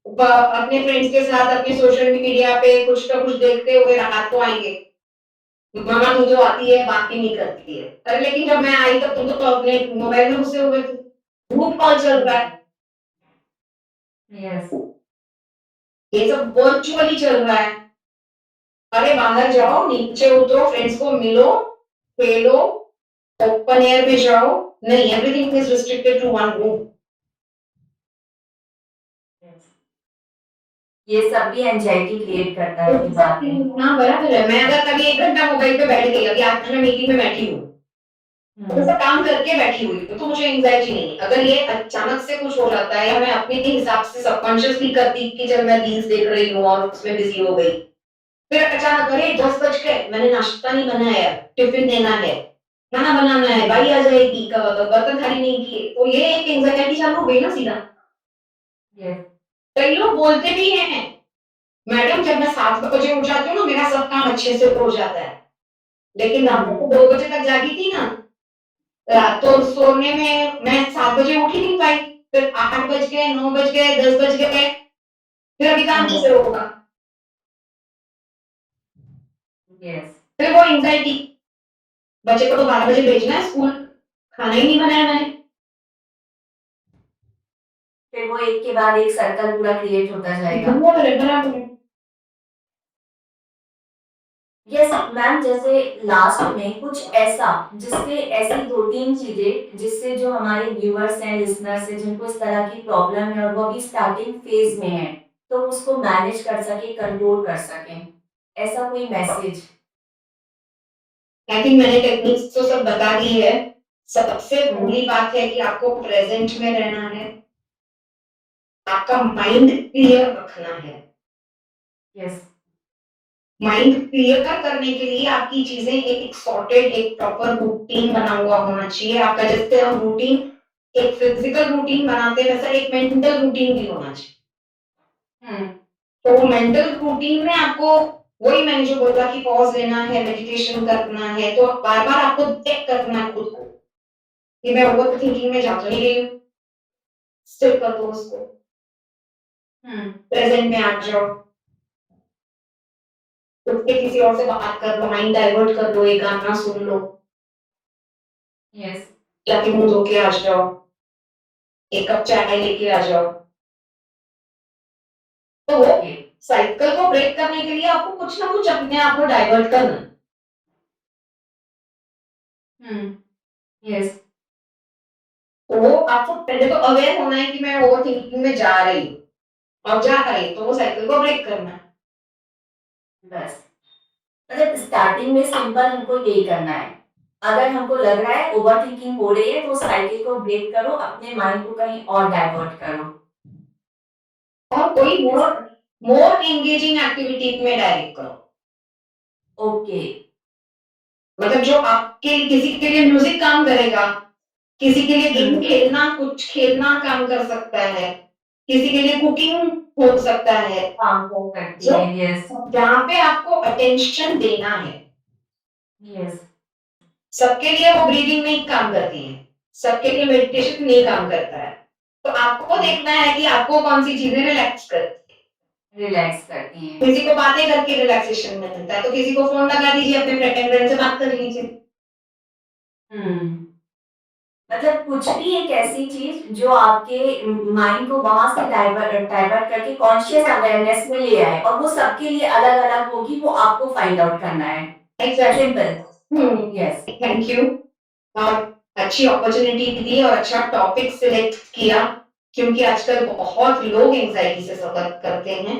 अपने फ्रेंड्स के साथ, अपने सोशल मीडिया पे कुछ ना कुछ देखते हुए, रात को आएंगे, मामा तू जो आती है बात ही नहीं करती है। अरे लेकिन जब मैं आई तब तुम तो अपने मोबाइल में घुसे हुए थे, ग्रुप कॉल चल रहा है। यस, ये सब वर्चुअली चल रहा है। अरे बाहर जाओ, नीचे उतरो, फ्रेंड्स को मिलो, खेलो, ओपन एयर में जाओ, नहीं, everything is restricted to one room. ये सब भी एंजाइटी क्रिएट करता है। हाँ बराबर है। मैं अगर कभी 1 घंटा मोबाइल पे बैठ गई, अभी आज मैं मीटिंग में बैठी हूँ, तो सब काम करके बैठी हुई हूँ, तो मुझे एंजाइटी नहीं है। अगर ये अचानक से कुछ हो जाता है, या मैं अपने हिसाब से सबकॉन्शियसली करती कि जब मैं रील्स देख रही हूँ और उसमें बिजी हो गई, फिर अचानक अरे 10 बज गए, मैंने नाश्ता नहीं बनाया, टिफिन देना है, खाना बनाना है, भाई आ जाएगी, बर्तन खाली नहीं किए, तो ये एक एंजाइटी चालू हो गई ना सीधा। कई लोग बोलते भी हैं, मैडम जब मैं 7 बजे उठ जाती हूँ ना, मेरा सब काम अच्छे से हो जाता है, लेकिन रात को 2 बजे तक जागी थी ना, रात तो सोने में मैं 7 बजे उठ ही नहीं पाई, फिर 8 बज गए, 9 बज गए, 10 बज गए, फिर अभी काम कैसे होगा? फिर वो एंजाइटी, बच्चे को तो 12 बजे भेजना है स्कूल, खाना ही नहीं बनाया मैंने, फिर वो एक के बाद एक सर्कल पूरा क्रिएट होता जाएगा। बराबर है। यस मैम, जैसे लास्ट में कुछ ऐसा, जिससे ऐसी 2-3 चीजें जिससे जो हमारे व्यूअर्स हैं, लिसनर्स हैं, जिनको इस तरह की प्रॉब्लम है और वो अभी स्टार्टिंग फेज में है, तो उसको मैनेज कर सके, कंट्रोल कर सके, ऐसा कोई मैसेज? आई थिंक मैंने टेक्निक्स तो सब बता दी है। सबसे पहली बात है कि आपको प्रेजेंट में रहना है, आपका माइंड क्लियर रखना है। यस, माइंड क्लियर करने के लिए आपकी चीजें एक सॉर्टेड, एक प्रॉपर रूटीन बना हुआ होना चाहिए आपका। जैसे हम रूटीन, एक फिजिकल रूटीन बनाते हैं, वैसा एक मेंटल रूटीन भी होना चाहिए। तो मेंटल रूटीन में आपको वही मैंने जो बोला कि पॉज लेना है, मेडिटेशन करना है, तो बार बार आपको चेक करना है खुद को कि मैं ओवर थिंकिंग में जा तो नहीं रही हूँ। स्टिक कर दो उसको, प्रेजेंट में आ जाओ, उठ के किसी और से बात कर लो, माइंड डाइवर्ट कर लो, एक गाना सुन लो, यस या फिर मुंह धो के आ जाओ, एक कप चाय लेके आ जाओ। तो वो साइकिल को ब्रेक करने के लिए आपको कुछ ना कुछ अपने आप को डाइवर्ट करना है। यस तो वो आपको पहले तो अवेयर होना है कि मैं ओवर थिंकिंग में जा रही हूँ, और जा रही हूँ, तो वो साइकिल को ब्रेक करना है। बस मतलब स्टार्टिंग में सिंपल हमको यही करना है। अगर हमको लग रहा है ओवर थिंकिंग हो रही है तो साइकिल को ब्रेक करो, अपने माइंड को कहीं और डाइवर्ट करो। और कोई मोर मोर एंगेजिंग एक्टिविटी में डायरेक्ट करो। ओके मतलब जो आपके किसी के लिए म्यूजिक काम करेगा, किसी के लिए गेम खेलना, कुछ खेलना काम कर सकता है, किसी के लिए कुकिंग हो सकता है, काम कर सकती जो है। यस जहाँ पे आपको अटेंशन देना है। यस सबके लिए वो ब्रीदिंग नहीं काम करती है, सबके लिए मेडिटेशन नहीं काम करता है। तो आपको देखना है कि आपको कौन सी चीजें रिलैक्स करती रिलैक्स करती है। हैं। किसी को बातें करके रिलैक्सेशन मिलता है, तो किसी को फोन लगा दीजिए, अपने फ्रेंड से बात कर लीजिए। मतलब कुछ भी एक ऐसी चीज जो आपके माइंड को वहां से डाइवर्ट करके कॉन्शियस अवेयरनेस में ले आए, और वो सबके लिए अलग अलग होगी, वो आपको फाइंड आउट करना है। सिंपल। Yes thank you. और अच्छी अपॉर्चुनिटी दी और अच्छा टॉपिक सिलेक्ट किया, क्योंकि आजकल बहुत लोग एंजाइटी से सफर करते हैं,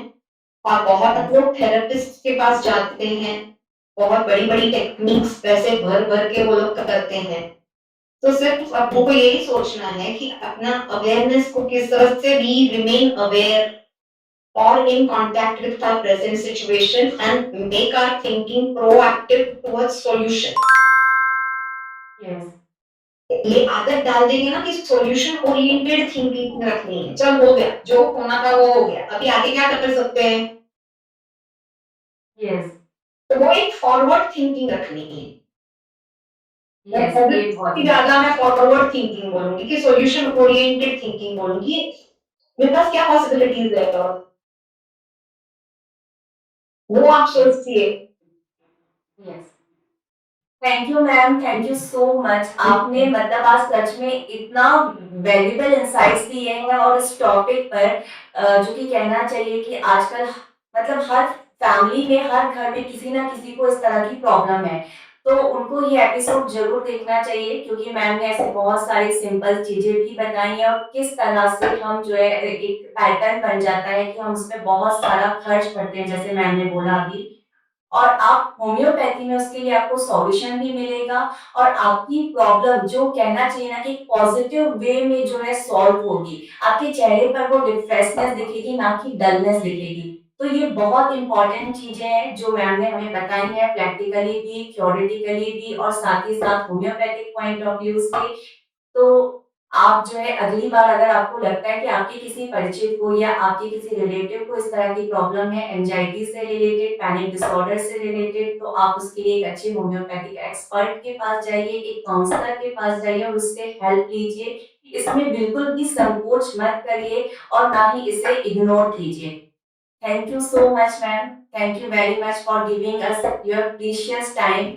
और बहुत लोग थेरेपिस्ट के पास जाते हैं, बहुत बड़ी बड़ी टेक्निक्स पैसे भर भर के वो लोग करते हैं। तो सिर्फ आपको यही सोचना है कि अपना अवेयरनेस को किस तरह से वी रिमेन अवेयर और in contact with our present situation and make our thinking proactive towards solution. Yes ये आदत डाल देंगे ना कि सॉल्यूशन ओरिएंटेड थिंकिंग रखनी है, चल हो गया, जो होना था वो हो गया, अभी आगे क्या कर सकते हैं, यस तो वो एक फॉरवर्ड थिंकिंग रखनी है। यस ये बहुत ज्यादा मैं फॉरवर्ड थिंकिंग बोलूंगी कि सॉल्यूशन ओरिएंटेड थिंकिंग बोलूंगी, मेरे पास क्या पॉसिबिलिटीज है, और वो आप सोचिए। Yes thank you ma'am, thank you so much. आपने मतलब आज सच में इतना वैल्यूबल इंसाइट्स दिए हैं, और इस टॉपिक पर जो कि कहना चाहिए कि आजकल मतलब हर फैमिली में, हर घर में किसी ना किसी को इस तरह की प्रॉब्लम है। तो उनको ये एपिसोड जरूर देखना चाहिए, क्योंकि मैम ने ऐसे बहुत सारी सिंपल चीजें भी बताई हैं, और किस तरह से हम जो है एक पैटर्न बन जाता है कि हम उसमें बहुत सारा खर्च करते हैं, जैसे मैम ने बोला अभी। और आप होम्योपैथी में उसके लिए आपको सॉल्यूशन भी मिलेगा, और आपकी प्रॉब्लम जो कहना चाहिए ना कि पॉजिटिव वे में जो है सॉल्व होगी। आपके चेहरे पर वो रिफ्रेशनेस दिखेगी, ना कि डलनेस दिखेगी। तो ये बहुत इंपॉर्टेंट चीजें हैं जो मैम ने हमें बताई हैं, प्रैक्टिकली भी, थ्योरेटिकली भी, और साथ ही साथ होम्योपैथिक पॉइंट ऑफ व्यू से। तो आप जो है अगली बार अगर आपको लगता है कि आपके किसी परिचित को या आपके किसी रिलेटिव को इस तरह की प्रॉब्लम है, एंजाइटी से रिलेटेड, पैनिक डिसऑर्डर से रिलेटेड, तो आप उसके लिए एक अच्छे होम्योपैथिक एक्सपर्ट के पास जाइए, एक काउंसलर के पास जाइए, और उससे हेल्प लीजिए। इसमें बिल्कुल भी संकोच मत करिए, और ना ही इसे इग्नोर कीजिए। Thank you so much ma'am, thank you very much for giving us your precious time,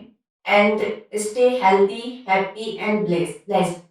and stay healthy, happy and blessed.